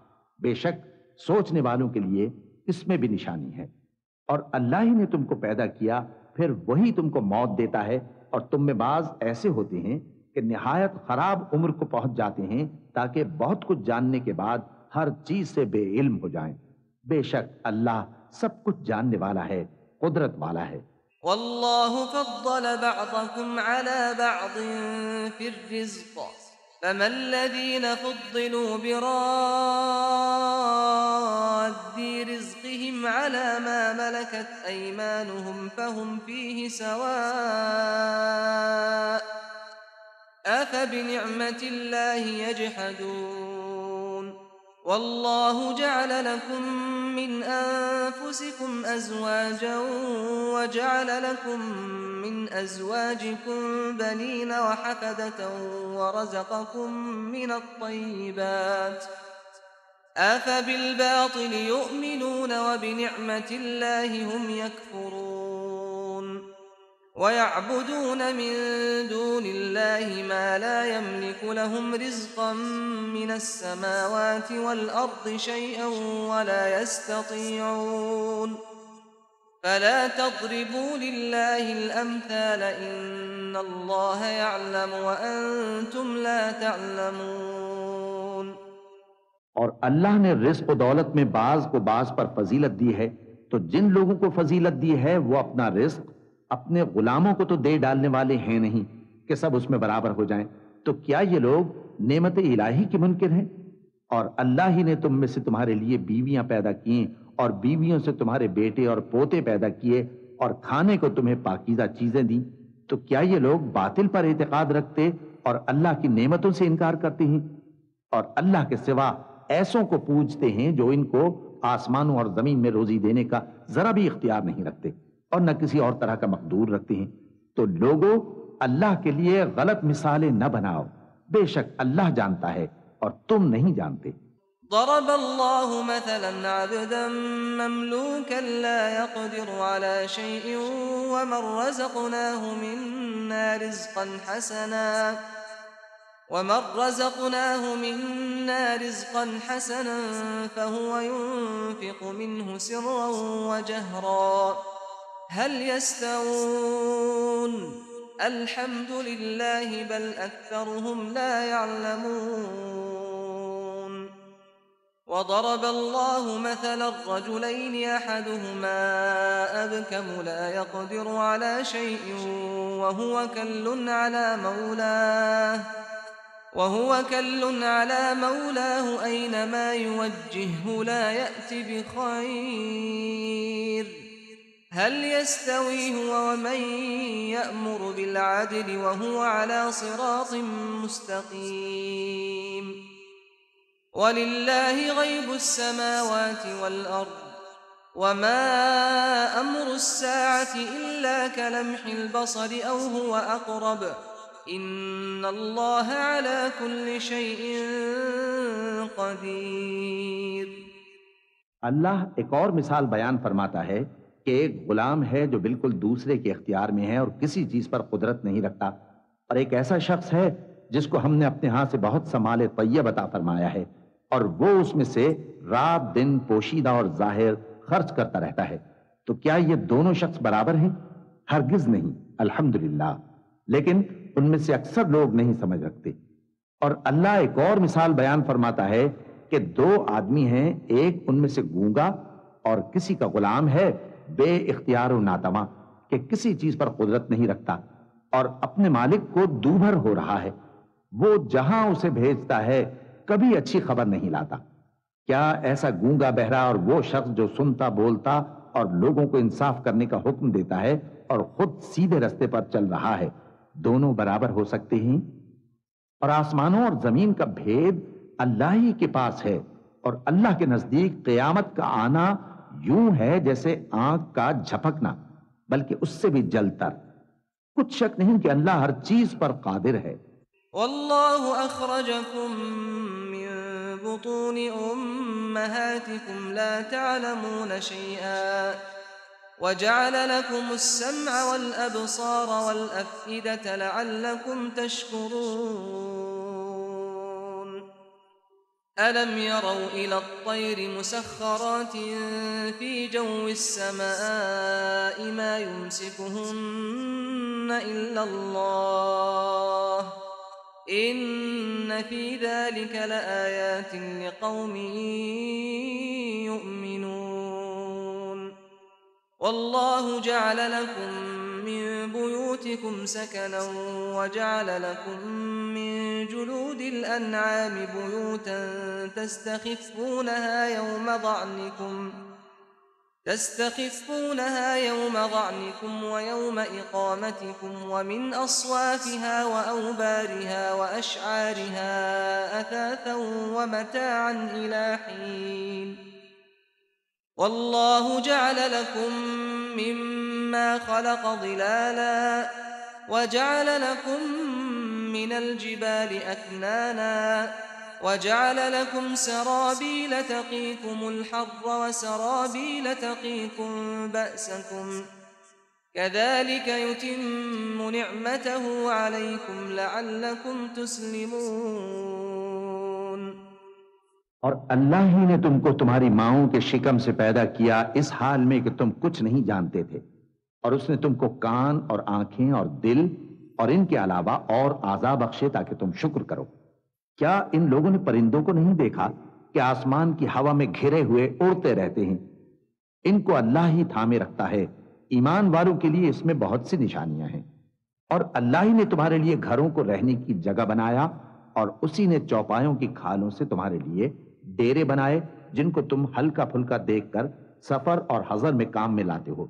بے شک سوچنے والوں کے لیے اس میں بھی نشانی ہے۔ اور اللہ ہی نے تم کو پیدا کیا، پھر وہی تم کو موت دیتا ہے، اور تم میں بعض ایسے ہوتے ہیں کہ نہایت خراب عمر کو پہنچ جاتے ہیں تاکہ بہت کچھ جاننے کے بعد ہر چیز سے بے علم ہو جائیں۔ بے شک اللہ سب کچھ جاننے والا ہے، قدرت والا ہے۔ والله فضل بعضكم على بعض في الرزق فما الذين فضلوا براد رزقهم على ما ملكت أيمانهم فهم فيه سواء أفبنعمة الله يجحدون والله جعل لكم من أنفسكم أزواجا وجعل لكم من أزواجكم بنين وحفدة ورزقكم من الطيبات أفبالباطل يؤمنون وبنعمة الله هم يكفرون ويعبدون من دون الله ما لا يملك لهم رزقا من السماوات والأرض شيئا ولا يستطيعون فلا تضربوا لله الأمثال إن الله يعلم وأنتم لا تعلمون۔ اور اللہ نے رزق و دولت میں بعض کو بعض پر فضیلت دی ہے، تو جن لوگوں کو فضیلت دی ہے وہ اپنا رزق اپنے غلاموں کو تو دے ڈالنے والے ہیں نہیں کہ سب اس میں برابر ہو جائیں، تو کیا یہ لوگ نعمت الہی کے منکر ہیں؟ اور اللہ ہی نے تم میں سے تمہارے لیے بیویاں پیدا کیں اور بیویوں سے تمہارے بیٹے اور پوتے پیدا کیے اور کھانے کو تمہیں پاکیزہ چیزیں دیں، تو کیا یہ لوگ باطل پر اعتقاد رکھتے اور اللہ کی نعمتوں سے انکار کرتے ہیں؟ اور اللہ کے سوا ایسوں کو پوجتے ہیں جو ان کو آسمانوں اور زمین میں روزی دینے کا ذرا بھی اختیار نہیں رکھتے اور نہ کسی اور طرح کا مقدور رکھتے ہیں۔ تو لوگوں اللہ کے لیے غلط مثالیں نہ بناؤ، بے شک اللہ جانتا ہے اور تم نہیں جانتے۔ ضرب الله مثلا عبدا مملوكا لا يقدر على شيء ومن رزقناه منا رزقا حسنا فهو ينفق منه سرا وجهرا هل يستوون الحمد لله بل أكثرهم لا يعلمون وضرب الله مثلا الرجلين أحدهما أبكم لا يقدر على شيء وهو كل على مولاه أينما يوجهه لا يأتي بخير هل يستوي هو ومن يأمر بالعدل وهو على صراط مستقيم ولله غيب السماوات والأرض وما أمر الساعة إلا كلمح البصر أو هو أقرب إن الله على كل شيء قدير۔ اللہ ایک اور مثال بیان فرماتا ہے کہ ایک غلام ہے جو بالکل دوسرے کے اختیار میں ہے اور کسی چیز پر قدرت نہیں رکھتا، اور ایک ایسا شخص ہے جس کو ہم نے اپنے ہاں سے بہت سا مال طیب عطا فرمایا ہے اور وہ اس میں سے رات دن پوشیدہ اور ظاہر خرچ کرتا رہتا ہے، تو کیا یہ دونوں شخص برابر ہیں؟ ہرگز نہیں، الحمدللہ، لیکن ان میں سے اکثر لوگ نہیں سمجھ رکھتے۔ اور اللہ ایک اور مثال بیان فرماتا ہے کہ دو آدمی ہیں، ایک ان میں سے گونگا اور کسی کا غلام ہے بے اختیار و ناتواں کہ کسی چیز پر قدرت نہیں رکھتا، اور اپنے مالک کو دوبھر ہو رہا ہے، وہ جہاں اسے بھیجتا ہے کبھی اچھی خبر نہیں لاتا۔ کیا ایسا گونگا بہرا اور وہ شخص جو سنتا بولتا اور لوگوں کو انصاف کرنے کا حکم دیتا ہے اور خود سیدھے رستے پر چل رہا ہے، دونوں برابر ہو سکتے ہیں؟ اور آسمانوں اور زمین کا بھید اللہ ہی کے پاس ہے، اور اللہ کے نزدیک قیامت کا آنا یوں ہے جیسے آنکھ کا جھپکنا، بلکہ اس سے بھی جلتر۔ کچھ شک نہیں کہ اللہ ہر چیز پر قادر ہے۔ والله أخرجكم من بطون أمهاتكم لا تعلمون شيئا وجعل لكم السمع والأبصار والأفئدة لعلكم تشكرون ألم يروا إلى الطير مسخرات في جو السماء ما يمسكهن إلا الله إن في ذلك لآيات لقوم يؤمنون والله جعل لكم من بيوتكم سكنا وجعل لكم من جلود الأنعام بيوتا تستخفونها يوم ضعنكم ويوم إقامتكم ومن أصوافها وأوبارها وأشعارها أثاثا ومتاعا إلى حين والله جعل لكم مما خلق ظلالا وجعل لكم من الجبال أكنانا وجعل لكم سرابيل تقيكم الحر وسرابيل تقيكم بأسكم كذلك يتم نعمته عليكم لعلكم تسلمون۔ اور اللہ ہی نے تم کو تمہاری ماؤں کے شکم سے پیدا کیا اس حال میں کہ تم کچھ نہیں جانتے تھے، اور اس نے تم کو کان اور آنکھیں اور دل اور ان کے علاوہ اور اعضاء بخشے تاکہ تم شکر کرو۔ کیا ان لوگوں نے پرندوں کو نہیں دیکھا کہ آسمان کی ہوا میں گھرے ہوئے اڑتے رہتے ہیں؟ ان کو اللہ ہی تھامے رکھتا ہے۔ ایمان والوں کے لیے اس میں بہت سی نشانیاں ہیں۔ اور اللہ ہی نے تمہارے لیے گھروں کو رہنے کی جگہ بنایا، اور اسی نے چوپایوں کی کھالوں سے تمہارے لیے ڈیرے بنائے جن کو تم ہلکا پھلکا دیکھ کر سفر اور حضر میں کام میں لاتے ہو،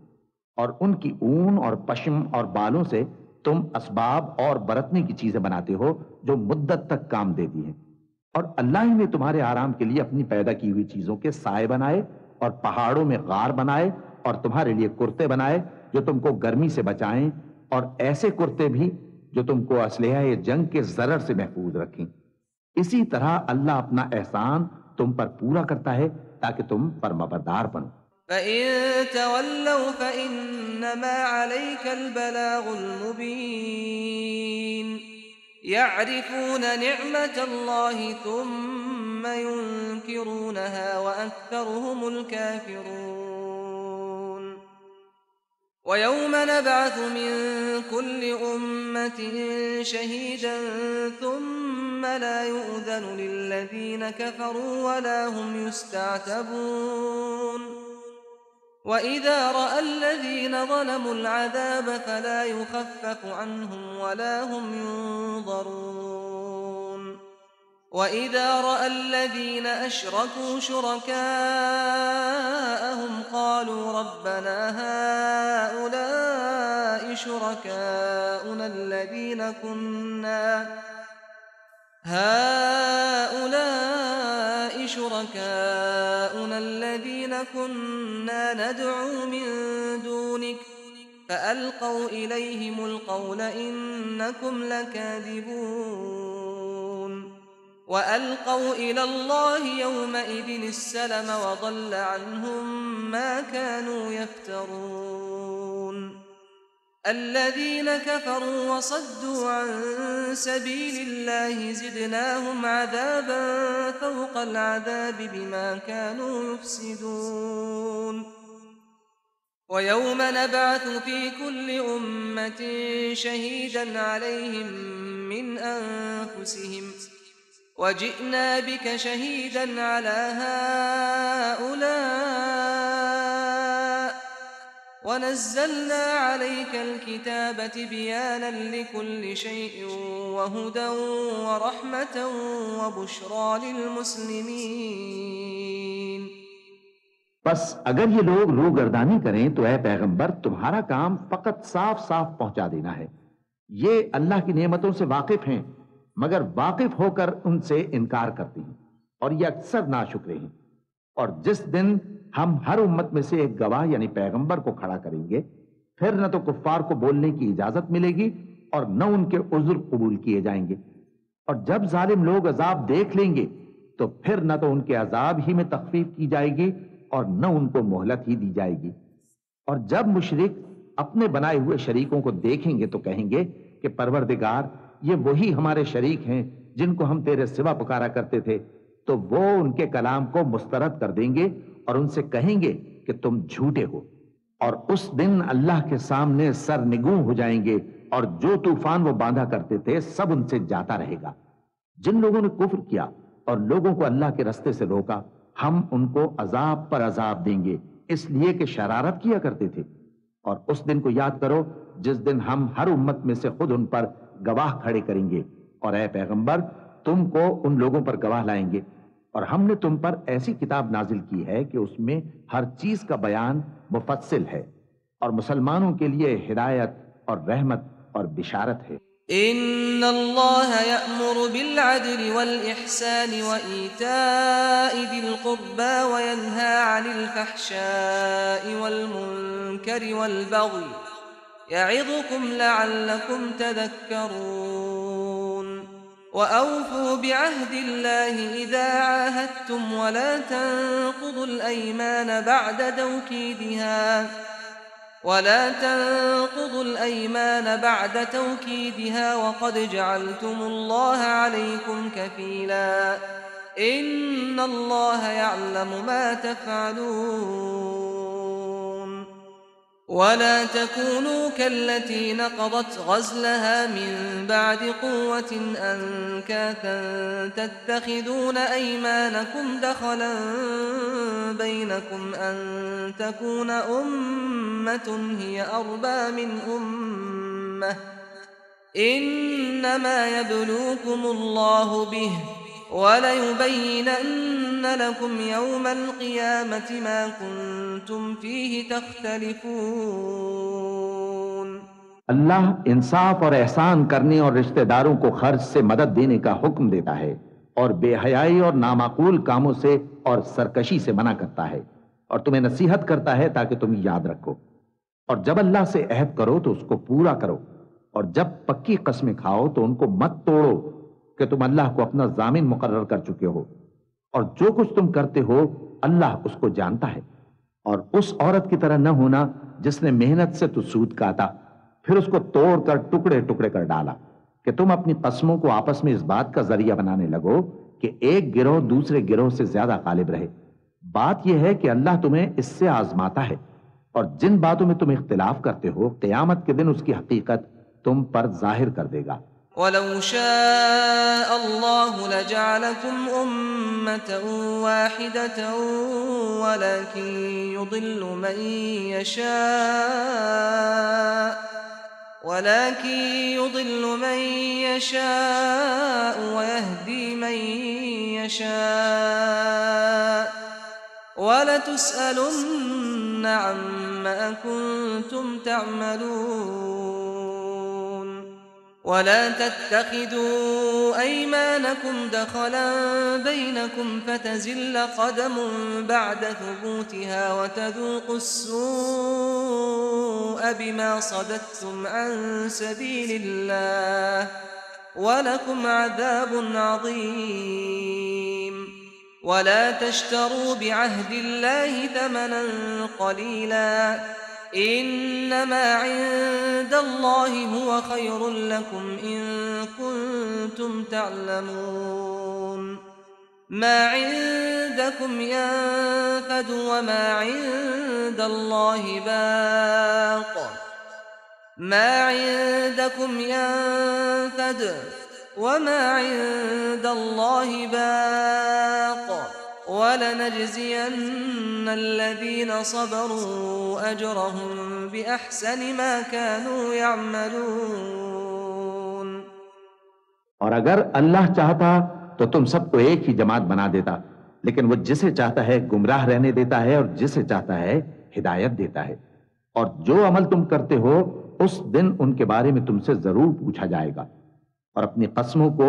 اور ان کی اون اور پشم اور بالوں سے تم اسباب اور برتنے کی چیزیں بناتے ہو جو مدت تک کام دیتی ہیں۔ اور اللہ ہی نے تمہارے آرام کے لیے اپنی پیدا کی ہوئی چیزوں کے سائے بنائے اور پہاڑوں میں غار بنائے اور تمہارے لیے کرتے بنائے جو تم کو گرمی سے بچائیں، اور ایسے کرتے بھی جو تم کو اسلحہ جنگ کے ضرر سے محفوظ رکھیں۔ اسی طرح اللہ اپنا احسان تم پر پورا کرتا ہے تاکہ تم فرمانبردار بنو۔ فَإِن تَوَلَّوْا فَإِنَّمَا عَلَيْكَ الْبَلَاغُ الْمُبِينُ يَعْرِفُونَ نِعْمَةَ اللَّهِ ثُمَّ يُنْكِرُونَهَا وَأَكْثَرُهُمُ الْكَافِرُونَ وَيَوْمَ نَبْعَثُ مِنْ كُلِّ أُمَّةٍ شَهِيدًا ثُمَّ لَا يُؤْذَنُ لِلَّذِينَ كَفَرُوا وَلَا هُمْ يُسْتَعْتَبُونَ وَإِذَا رَأَى الَّذِينَ ظَلَمُوا الْعَذَابَ فَلَا يُخَفَّفُ عَنْهُمْ وَلَا هُمْ يُنظَرُونَ وَإِذَا رَأَى الَّذِينَ أَشْرَكُوا شُرَكَاءَهُمْ قَالُوا رَبَّنَا هَؤُلَاءِ شُرَكَاؤُنَا الَّذِينَ كُنَّا نَدْعُو مِن دُونِكَ فَأَلْقَوْا إِلَيْهِمُ الْقَوْلَ إِنَّكُمْ لَكَاذِبُونَ وَأَلْقَوْا إِلَى اللَّهِ يَوْمَئِذٍ السَّلَمَ وَضَلَّ عَنْهُمْ مَا كَانُوا يَفْتَرُونَ الَّذِينَ كَفَرُوا وَصَدُّوا عَن سَبِيلِ اللَّهِ زِدْنَاهُمْ عَذَابًا فَوْقَ الْعَذَابِ بِمَا كَانُوا يُفْسِدُونَ وَيَوْمَ نَبْعَثُ فِي كُلِّ أُمَّةٍ شَهِيدًا عَلَيْهِمْ مِنْ أَنفُسِهِمْ وَجِئْنَا بِكَ شَهِيدًا عَلَى هَؤُلَاءِ ونزلنا عليك الكتاب تبيانا لكل شيء وهدى ورحمة وبشرى للمسلمين. بس اگر یہ لوگ روگردانی کریں تو اے پیغمبر تمہارا کام فقط صاف صاف پہنچا دینا ہے. یہ اللہ کی نعمتوں سے واقف ہیں مگر واقف ہو کر ان سے انکار کرتی ہیں اور یہ اکثر ناشکرے ہیں. اور جس دن ہم ہر امت میں سے ایک گواہ یعنی پیغمبر کو کھڑا کریں گے پھر نہ تو کفار کو بولنے کی اجازت ملے گی اور نہ ان کے عذر قبول کیے جائیں گے. اور جب ظالم لوگ عذاب دیکھ لیں گے تو پھر نہ تو ان کے عذاب ہی میں تخفیف کی جائے گی اور نہ ان کو مہلت ہی دی جائے گی. اور جب مشرک اپنے بنائے ہوئے شریکوں کو دیکھیں گے تو کہیں گے کہ پروردگار یہ وہی ہمارے شریک ہیں جن کو ہم تیرے سوا پکارا کرتے تھے. تو وہ ان کے کلام کو مسترد کر دیں گے اور ان سے کہیں گے کہ تم جھوٹے ہو. اور اس دن اللہ کے سامنے سر نگوں ہو جائیں گے اور جو طوفان وہ باندھا کرتے تھے سب ان سے جاتا رہے گا. جن لوگوں نے کفر کیا اور لوگوں کو اللہ کے رستے سے روکا ہم ان کو عذاب پر عذاب دیں گے اس لیے کہ شرارت کیا کرتے تھے. اور اس دن کو یاد کرو جس دن ہم ہر امت میں سے خود ان پر گواہ کھڑے کریں گے اور اے پیغمبر تم کو ان لوگوں پر گواہ لائیں گے. اور ہم نے تم پر ایسی کتاب نازل کی ہے کہ اس میں ہر چیز کا بیان مفصل ہے اور مسلمانوں کے لیے ہدایت اور رحمت اور بشارت ہے. ان اللہ یأمر بالعدل والإحسان وإیتاء ذی القربى وینہى عن الفحشاء والمنکر والبغی یعظکم لعلکم تذکرون. وأوفوا بعهد الله إذا عاهدتم ولا تنقضوا الأيمان بعد توكيدها وقد جعلتم الله عليكم كفيلا إن الله يعلم ما تفعلون. ولا تكونوا كالتي نقضت غزلها من بعد قوة أنكاثا تتخذون أيمانكم دخلا بينكم أن تكون أمة هي أربى من أمة إنما يبلوكم الله به وَلَيُبَيِّنَنَّ لَكُمْ يَوْمَ الْقِيَامَةِ مَا كُنْتُمْ فِيهِ تَخْتَلِفُونَ. اللہ انصاف اور احسان کرنے اور رشتہ داروں کو خرچ سے مدد دینے کا حکم دیتا ہے اور بے حیائی اور نامعقول کاموں سے اور سرکشی سے منع کرتا ہے اور تمہیں نصیحت کرتا ہے تاکہ تم یاد رکھو. اور جب اللہ سے عہد کرو تو اس کو پورا کرو اور جب پکی قسمیں کھاؤ تو ان کو مت توڑو کہ تم اللہ کو اپنا ضامن مقرر کر چکے ہو اور جو کچھ تم کرتے ہو اللہ اس کو جانتا ہے. اور اس عورت کی طرح نہ ہونا جس نے محنت سے تو سود کاٹا پھر اس کو توڑ کر ٹکڑے ٹکڑے کر ڈالا کہ تم اپنی قسموں کو آپس میں اس بات کا ذریعہ بنانے لگو کہ ایک گروہ دوسرے گروہ سے زیادہ غالب رہے. بات یہ ہے کہ اللہ تمہیں اس سے آزماتا ہے اور جن باتوں میں تم اختلاف کرتے ہو قیامت کے دن اس کی حقیقت تم پر ظاہر کر دے گا. وَلَوْ شَاءَ اللَّهُ لَجَعَلَكُمْ أُمَّةً وَاحِدَةً وَلَكِنْ يُضِلُّ مَنْ يَشَاءُ وَيَهْدِي مَنْ يَشَاءُ وَلَتُسْأَلُنَّ عَمَّا كُنْتُمْ تَعْمَلُونَ. ولا تتخذوا أيمانكم دخلا بينكم فتزل قدم بعد ثبوتها وتذوقوا السوء بما صددتم عن سبيل الله ولكم عذاب عظيم. ولا تشتروا بعهد الله ثمنا قليلا إنما عند الله هو خير لكم إن كنتم تعلمون. ما عندكم ينفد وما عند الله باق ما عندكم ينفد وما عند الله باق وَلَنَجْزِيَنَّ الَّذِينَ صَبَرُوا أَجْرَهُمْ بِأَحْسَنِ مَا كَانُوا يَعْمَلُونَ۔ اور اگر اللہ چاہتا تو تم سب کو ایک ہی جماعت بنا دیتا، لیکن وہ جسے چاہتا ہے گمراہ رہنے دیتا ہے اور جسے چاہتا ہے ہدایت دیتا ہے۔ اور جو عمل تم کرتے ہو اس دن ان کے بارے میں تم سے ضرور پوچھا جائے گا۔ اور اپنی قسموں کو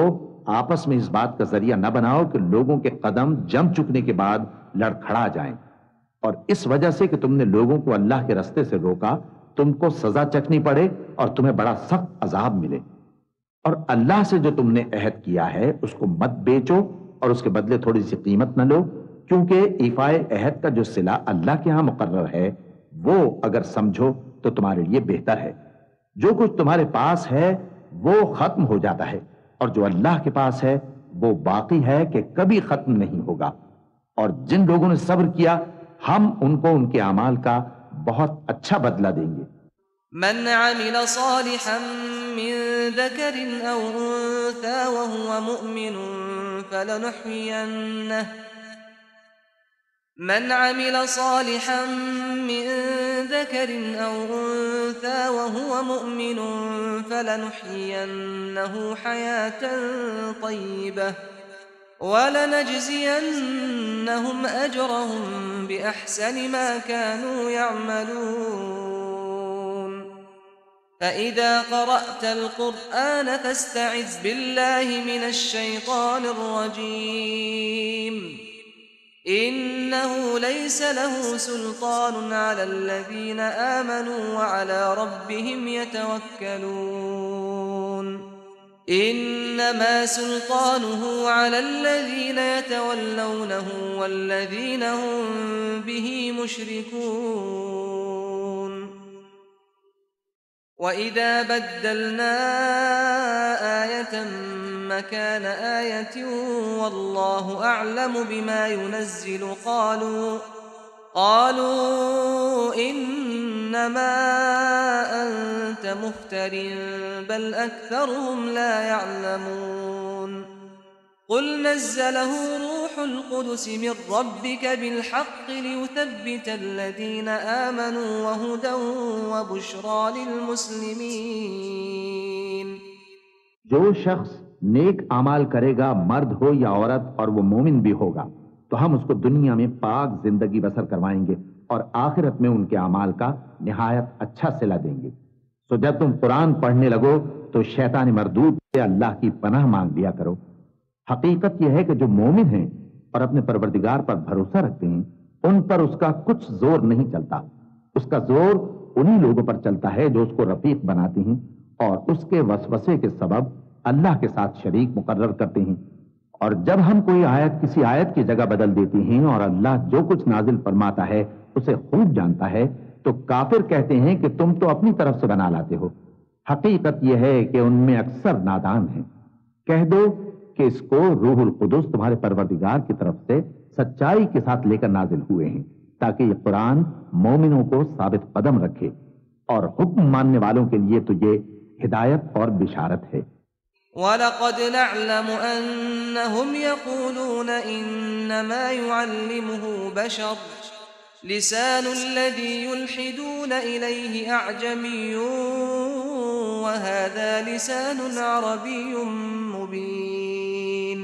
آپس میں اس بات کا ذریعہ نہ بناؤ کہ لوگوں کے قدم جم چکنے کے بعد لڑکھڑا جائیں، اور اس وجہ سے کہ تم نے لوگوں کو اللہ کے راستے سے روکا تم کو سزا چکھنی پڑے اور تمہیں بڑا سخت عذاب ملے۔ اور اللہ سے جو تم نے عہد کیا ہے اس کو مت بیچو اور اس کے بدلے تھوڑی سی قیمت نہ لو، کیونکہ ایفائے عہد کا جو صلہ اللہ کے ہاں مقرر ہے وہ اگر سمجھو تو تمہارے لیے بہتر ہے۔ جو کچھ تمہارے پاس ہے وہ ختم ہو جاتا ہے، اور جو اللہ کے پاس ہے وہ باقی ہے کہ کبھی ختم نہیں ہوگا۔ اور جن لوگوں نے صبر کیا ہم ان کو ان کے اعمال کا بہت اچھا بدلہ دیں گے۔ من عمل صالحا من ذكر أو أنثى وهو مؤمن فلنحيينه من عمل صالحا من ذكر أو أنثى وهو مؤمن فلنحيينه حياة طيبة ولنجزينهم أجرهم بأحسن ما كانوا يعملون فإذا قرأت القرآن فاستعذ بالله من الشيطان الرجيم إنه ليس له سلطان على الذين آمنوا وعلى ربهم يتوكلون إنما سلطانه على الذين يتولونه والذين هم به مشركون وإذا بدلنا آية مكان آية والله أعلم بما ينزل قالوا إنما أنت مفتر بل أكثرهم لا يعلمون قل نزله روح القدس من ربك بالحق ليثبت الذين آمنوا وهدى وبشرى للمسلمين۔ جو شخص نیک اعمال کرے گا مرد ہو یا عورت اور وہ مومن بھی ہوگا تو ہم اس کو دنیا میں پاک زندگی بسر کروائیں گے اور آخرت میں ان کے اعمال کا نہایت اچھا صلہ دیں گے۔ تو جب تم قرآن پڑھنے لگو تو شیطان مردود سے اللہ کی پناہ مانگ لیا کرو۔ حقیقت یہ ہے کہ جو مومن ہیں اور اپنے پروردگار پر بھروسہ رکھتے ہیں ان پر اس کا کچھ زور نہیں چلتا۔ اس کا زور انہی لوگوں پر چلتا ہے جو اس کو رفیق بناتے ہیں اور اس کے وسوسے کے سبب اللہ کے ساتھ شریک مقرر کرتے ہیں۔ اور جب ہم کوئی آیت کسی آیت کی جگہ بدل دیتے ہیں اور اللہ جو کچھ نازل فرماتا ہے اسے خوب جانتا ہے تو کافر کہتے ہیں کہ تم تو اپنی طرف سے بنا لاتے ہو۔ حقیقت یہ ہے کہ ان میں اکثر نادان ہیں۔ کہہ دو کہ اس کو روح القدس تمہارے پروردگار کی طرف سے سچائی کے ساتھ لے کر نازل ہوئے ہیں تاکہ یہ قرآن مومنوں کو ثابت قدم رکھے، اور حکم ماننے والوں کے لیے تو یہ ہدایت اور بشارت ہے۔ وَلَقَدْ نَعْلَمُ أَنَّهُمْ يَقُولُونَ إِنَّمَا يُعَلِّمُهُ بَشَرٌ لِسَانُ الَّذِي يُلْحِدُونَ إِلَيْهِ أَعْجَمِيٌّ وَهَذَا لِسَانٌ عَرَبِيٌّ مُبِينٌ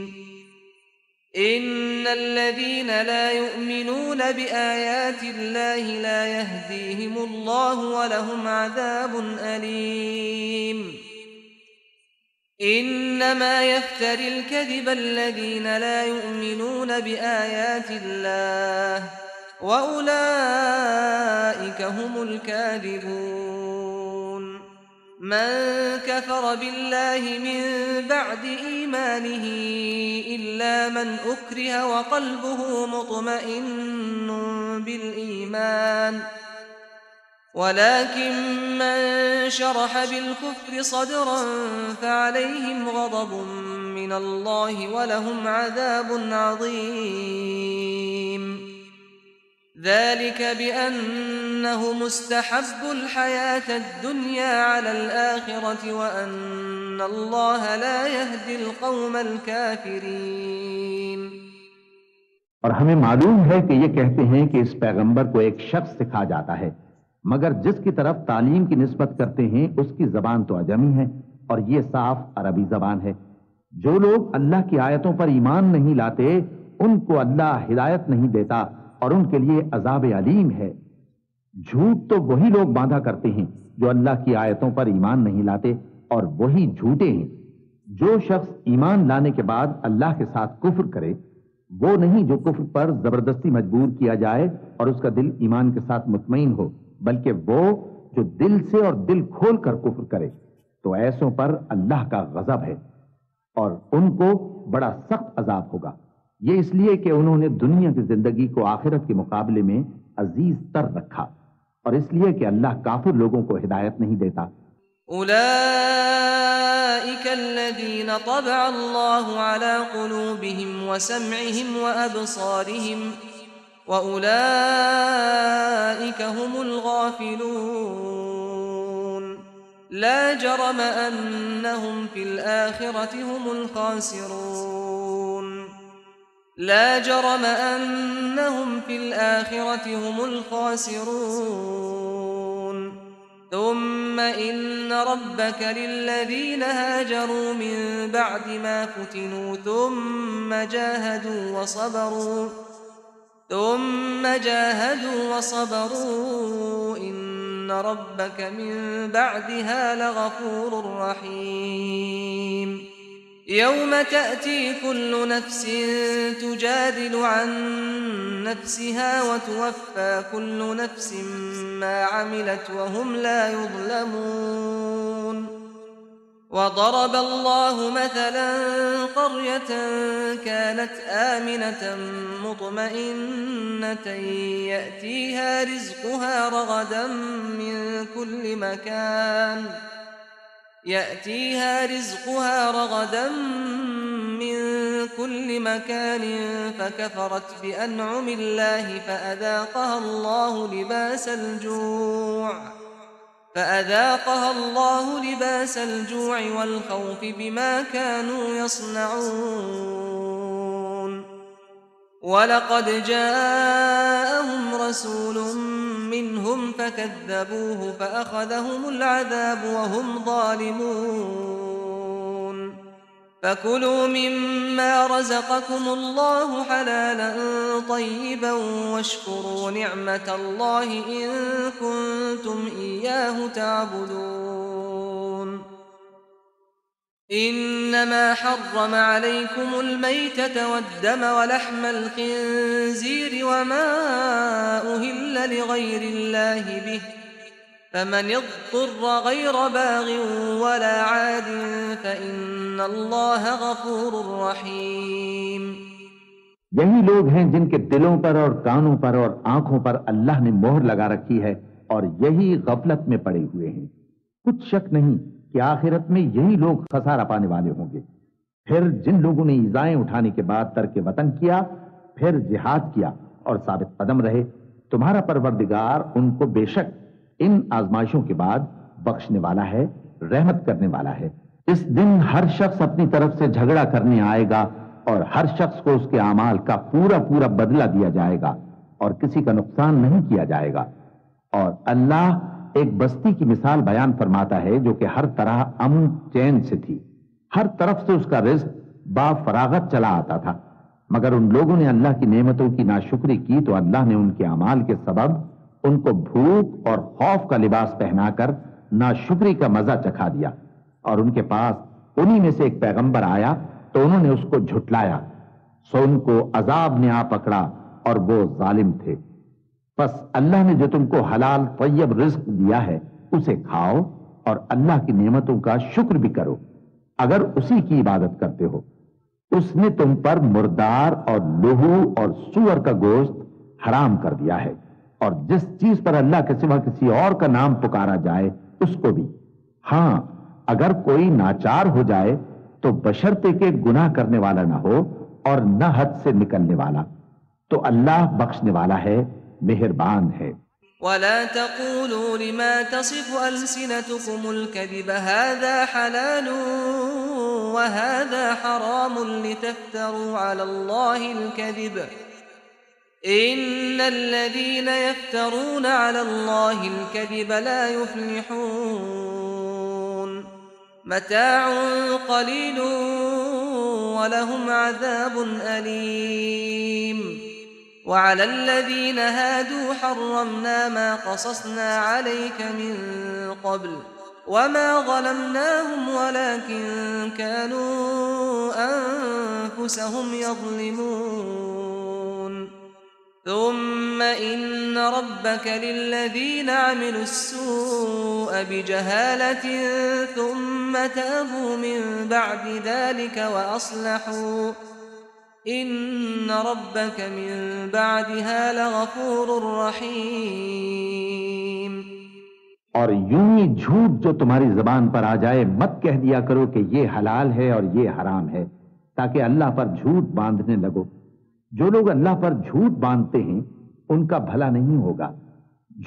إِنَّ الَّذِينَ لَا يُؤْمِنُونَ بِآيَاتِ اللَّهِ لَا يَهْدِيهِمُ اللَّهُ وَلَهُمْ عَذَابٌ أَلِيمٌ إنما يفتري الكذب الذين لا يؤمنون بآيات الله وأولئك هم الكاذبون من كفر بالله من بعد إيمانه إلا من أكره وقلبه مطمئن بالإيمان ولكن من شرح بالكفر صدرا فعليهم غضب من الله ولهم عذاب عظيم ذلك بأنهم استحبوا الحياة الدنيا على الآخرة وأن الله لا يهدي القوم الكافرين۔ اور ہمیں معلوم ہے کہ یہ کہتے ہیں کہ اس پیغمبر کو ایک شخص سکھا جاتا ہے، مگر جس کی طرف تعلیم کی نسبت کرتے ہیں اس کی زبان تو عجمی ہے اور یہ صاف عربی زبان ہے۔ جو لوگ اللہ کی آیتوں پر ایمان نہیں لاتے ان کو اللہ ہدایت نہیں دیتا اور ان کے لیے عذاب علیم ہے۔ جھوٹ تو وہی لوگ باندھا کرتے ہیں جو اللہ کی آیتوں پر ایمان نہیں لاتے، اور وہی جھوٹے ہیں۔ جو شخص ایمان لانے کے بعد اللہ کے ساتھ کفر کرے وہ نہیں جو کفر پر زبردستی مجبور کیا جائے اور اس کا دل ایمان کے ساتھ مطمئن ہو، بلکہ وہ جو دل سے اور دل کھول کر کفر کرے، تو ایسوں پر اللہ کا غضب ہے اور ان کو بڑا سخت عذاب ہوگا۔ یہ اس لیے کہ انہوں نے دنیا کی زندگی کو آخرت کے مقابلے میں عزیز تر رکھا، اور اس لیے کہ اللہ کافر لوگوں کو ہدایت نہیں دیتا۔ أولئك الذين طبع الله على قلوبهم وسمعهم وأبصارهم وأولئك هم الغافلون لا جرم أنهم في الآخرة هم الخاسرون لا جرم أنهم في الآخرة هم الخاسرون ثم إن ربك للذين هاجروا من بعد ما فتنوا ثم جاهدوا وصبروا إن ربك من بعدها لغفور رحيم يوم تأتي كل نفس تجادل عن نفسها وتوفى كل نفس ما عملت وهم لا يظلمون وضرب الله مثلا قرية كانت آمنة مطمئنة يأتيها رزقها رغدا من كل مكان فكفرت بأنعم الله فأذاقها الله لباس الجوع والخوف بما كانوا يصنعون وَلَقَدْ جَاءَهُمْ رَسُولٌ مِّنْهُمْ فَكَذَّبُوهُ فَأَخَذَهُمُ الْعَذَابُ وَهُمْ ظَالِمُونَ فَكُلُوا مِمَّا رَزَقَكُمُ اللَّهُ حَلَالًا طَيِّبًا وَاشْكُرُوا نِعْمَةَ اللَّهِ إِن كُنتُمْ إِيَّاهُ تَعْبُدُونَ إنما حرم عليكم الميتة والدم ولحم الخنزير وما أهل لغير الله به فمن اضطر غير باغ ولا عاد فإن الله غفور رحيم۔ یہی لوگ ہیں جن کے دلوں پر اور کانوں پر اور آنکھوں پر اللہ نے مہر لگا رکھی ہے اور یہی غفلت میں پڑے ہوئے ہیں۔ کچھ شک نہیں کہ آخرت میں یہی لوگ خسارہ پانے والے ہوں گے۔ پھر جن لوگوں نے ایذائیں اٹھانے کے بعد ترک وطن کیا، پھر جہاد کیا اور ثابت قدم رہے، تمہارا پروردگار ان کو بے شک ان آزمائشوں کے بعد بخشنے والا ہے، رحمت کرنے والا ہے۔ اس دن ہر شخص اپنی طرف سے جھگڑا کرنے آئے گا اور ہر شخص کو اس کے اعمال کا پورا پورا بدلہ دیا جائے گا اور کسی کا نقصان نہیں کیا جائے گا۔ اور اللہ ایک بستی کی مثال بیان فرماتا ہے جو کہ ہر طرح امن چین سے تھی، ہر طرف سے اس کا رزق با فراغت چلا آتا تھا، مگر ان لوگوں نے اللہ کی نعمتوں کی ناشکری کی تو اللہ نے ان کے اعمال کے سبب ان کو بھوک اور خوف کا لباس پہنا کر ناشکری کا مزہ چکھا دیا، اور ان کے پاس انہی میں سے ایک پیغمبر آیا تو انہوں نے اس کو جھٹلایا، سو ان کو عذاب نے آ پکڑا اور وہ ظالم تھے۔ پس اللہ نے جو تم کو حلال طیب رزق دیا ہے اسے کھاؤ اور اللہ کی نعمتوں کا شکر بھی کرو اگر اسی کی عبادت کرتے ہو۔ اس نے تم پر مردار اور لہو اور سور کا گوشت حرام کر دیا ہے، اور جس چیز پر اللہ کے سوا کسی اور کا نام پکارا جائے اس کو بھی۔ ہاں اگر کوئی ناچار ہو جائے تو بشرطے کے گناہ کرنے والا نہ ہو اور نہ حد سے نکلنے والا، تو اللہ بخشنے والا ہے، مہربان ہے۔ ولا تقولوا لما تصف ألسنتكم الكذب هذا حلال وهذا حرام لتفتروا على الله الكذب إن الذين يفترون على الله الكذب لا يفلحون متاع قليل ولهم عذاب أليم وعلى الذين هادوا حرمنا ما قصصنا عليك من قبل وما ظلمناهم ولكن كانوا أنفسهم يظلمون ثم إن ربك للذين عملوا السوء بجهالة ثم تابوا من بعد ذلك وأصلحوا إن ربك من بعدها لغفور رحيم. اور یوں ہی جھوٹ جو تمہاری زبان پر آ جائے مت کہہ دیا کرو کہ یہ حلال ہے اور یہ حرام ہے تاکہ اللہ پر جھوٹ باندھنے لگو. جو لوگ اللہ پر جھوٹ باندھتے ہیں ان کا بھلا نہیں ہوگا.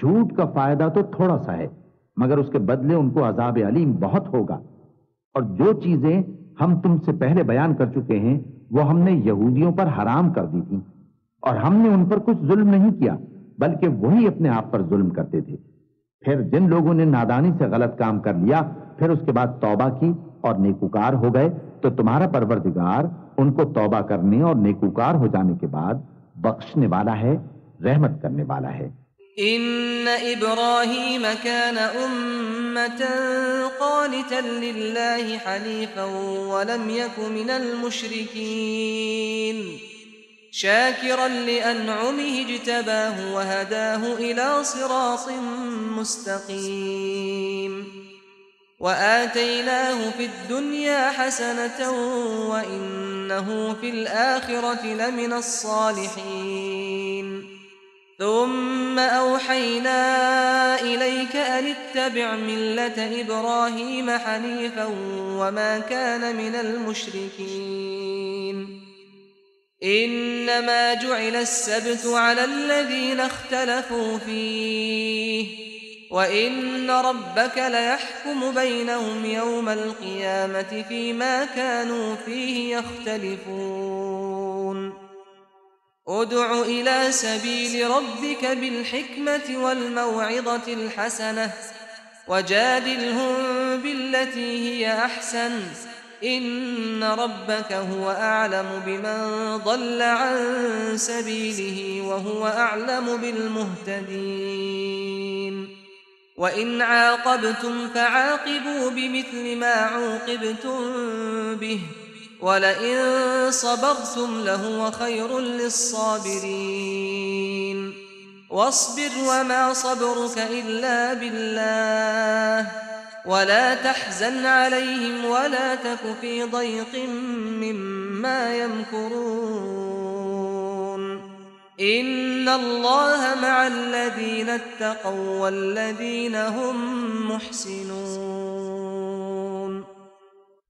جھوٹ کا فائدہ تو تھوڑا سا ہے مگر اس کے بدلے ان کو عذاب علیم بہت ہوگا. اور جو چیزیں ہم تم سے پہلے بیان کر چکے ہیں وہ ہم نے یہودیوں پر حرام کر دی تھی اور ہم نے ان پر کچھ ظلم نہیں کیا بلکہ وہی اپنے آپ پر ظلم کرتے تھے. پھر جن لوگوں نے نادانی سے غلط کام کر لیا پھر اس کے بعد توبہ کی اور نیکوکار ہو گئے تو تمہارا پروردگار ان کو توبہ کرنے اور نیکوکار ہو جانے کے بعد بخشنے والا ہے، رحمت کرنے والا ہے. إن إبراهيم كان أمة قانتا لله حنيفا ولم يك من المشركين شاكرا لأنعمه اجتباه وهداه إلى صراط مستقيم وآتيناه في الدنيا حسنة وإنه في الآخرة لمن الصالحين ثم أوحينا إليك أن اتبع ملة إبراهيم حنيفا وما كان من المشركين إنما جعل السبت على الذين اختلفوا فيه وإن ربك ليحكم بينهم يوم القيامة فيما كانوا فيه يختلفون ادع إلى سبيل ربك بالحكمة والموعظة الحسنة وجادلهم بالتي هي أحسن إن ربك هو أعلم بمن ضل عن سبيله وهو أعلم بالمهتدين وإن عاقبتم فعاقبوا بمثل ما عوقبتم به وَلَئِن صَبَرْتُمْ لَهُوَ خَيْرٌ لِلصَّابِرِينَ وَاصْبِرْ وَمَا صَبْرُكَ إِلَّا بِاللَّهِ وَلَا تَحْزَنْ عَلَيْهِمْ وَلَا تَكُ فِي ضَيْقٍ مِّمَّا يَمْكُرُونَ إِنَّ اللَّهَ مَعَ الَّذِينَ اتَّقَوْا وَالَّذِينَ هُمْ مُحْسِنُونَ.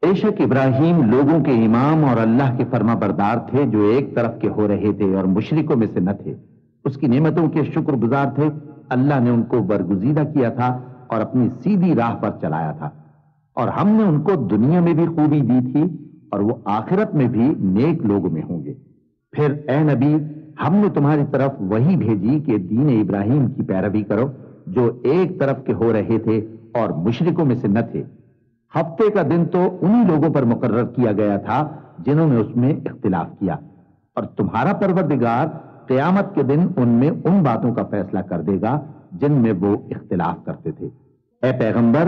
بے شک ابراہیم لوگوں کے امام اور اللہ کے فرما بردار تھے جو ایک طرف کے ہو رہے تھے اور مشرکوں میں سے نہ تھے. اس کی نعمتوں کے شکر گزار تھے. اللہ نے ان کو برگزیدہ کیا تھا اور اپنی سیدھی راہ پر چلایا تھا اور ہم نے ان کو دنیا میں بھی خوبی دی تھی اور وہ آخرت میں بھی نیک لوگوں میں ہوں گے. پھر اے نبی ہم نے تمہاری طرف وہی بھیجی کہ دین ابراہیم کی پیروی کرو جو ایک طرف کے ہو رہے تھے اور مشرکوں میں سے نہ تھے. ہفتے کا دن تو انہی لوگوں پر مقرر کیا گیا تھا جنہوں نے اس میں اختلاف کیا اور تمہارا پروردگار قیامت کے دن ان میں ان باتوں کا فیصلہ کر دے گا جن میں وہ اختلاف کرتے تھے. اے پیغمبر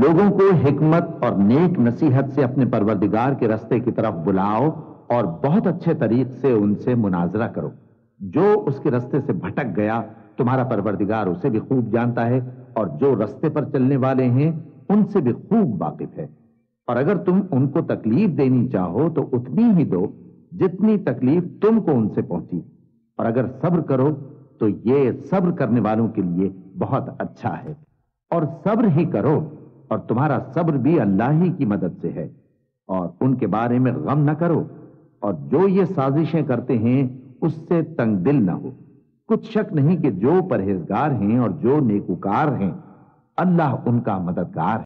لوگوں کو حکمت اور نیک نصیحت سے اپنے پروردگار کے راستے کی طرف بلاؤ اور بہت اچھے طریق سے ان سے مناظرہ کرو. جو اس کے راستے سے بھٹک گیا تمہارا پروردگار اسے بھی خوب جانتا ہے اور جو راستے پر چلنے والے ہیں ان سے بھی خوب واقف ہے. اور اگر تم ان کو تکلیف دینی چاہو تو اتنی ہی دو جتنی تکلیف تم کو ان سے پہنچی اور اگر صبر کرو تو یہ صبر کرنے والوں کے لیے بہت اچھا ہے. اور صبر ہی کرو اور تمہارا صبر بھی اللہ ہی کی مدد سے ہے اور ان کے بارے میں غم نہ کرو اور جو یہ سازشیں کرتے ہیں اس سے تنگ دل نہ ہو. کچھ شک نہیں کہ جو پرہیزگار ہیں اور جو نیکوکار ہیں اللہ ان کا مددگار ہے.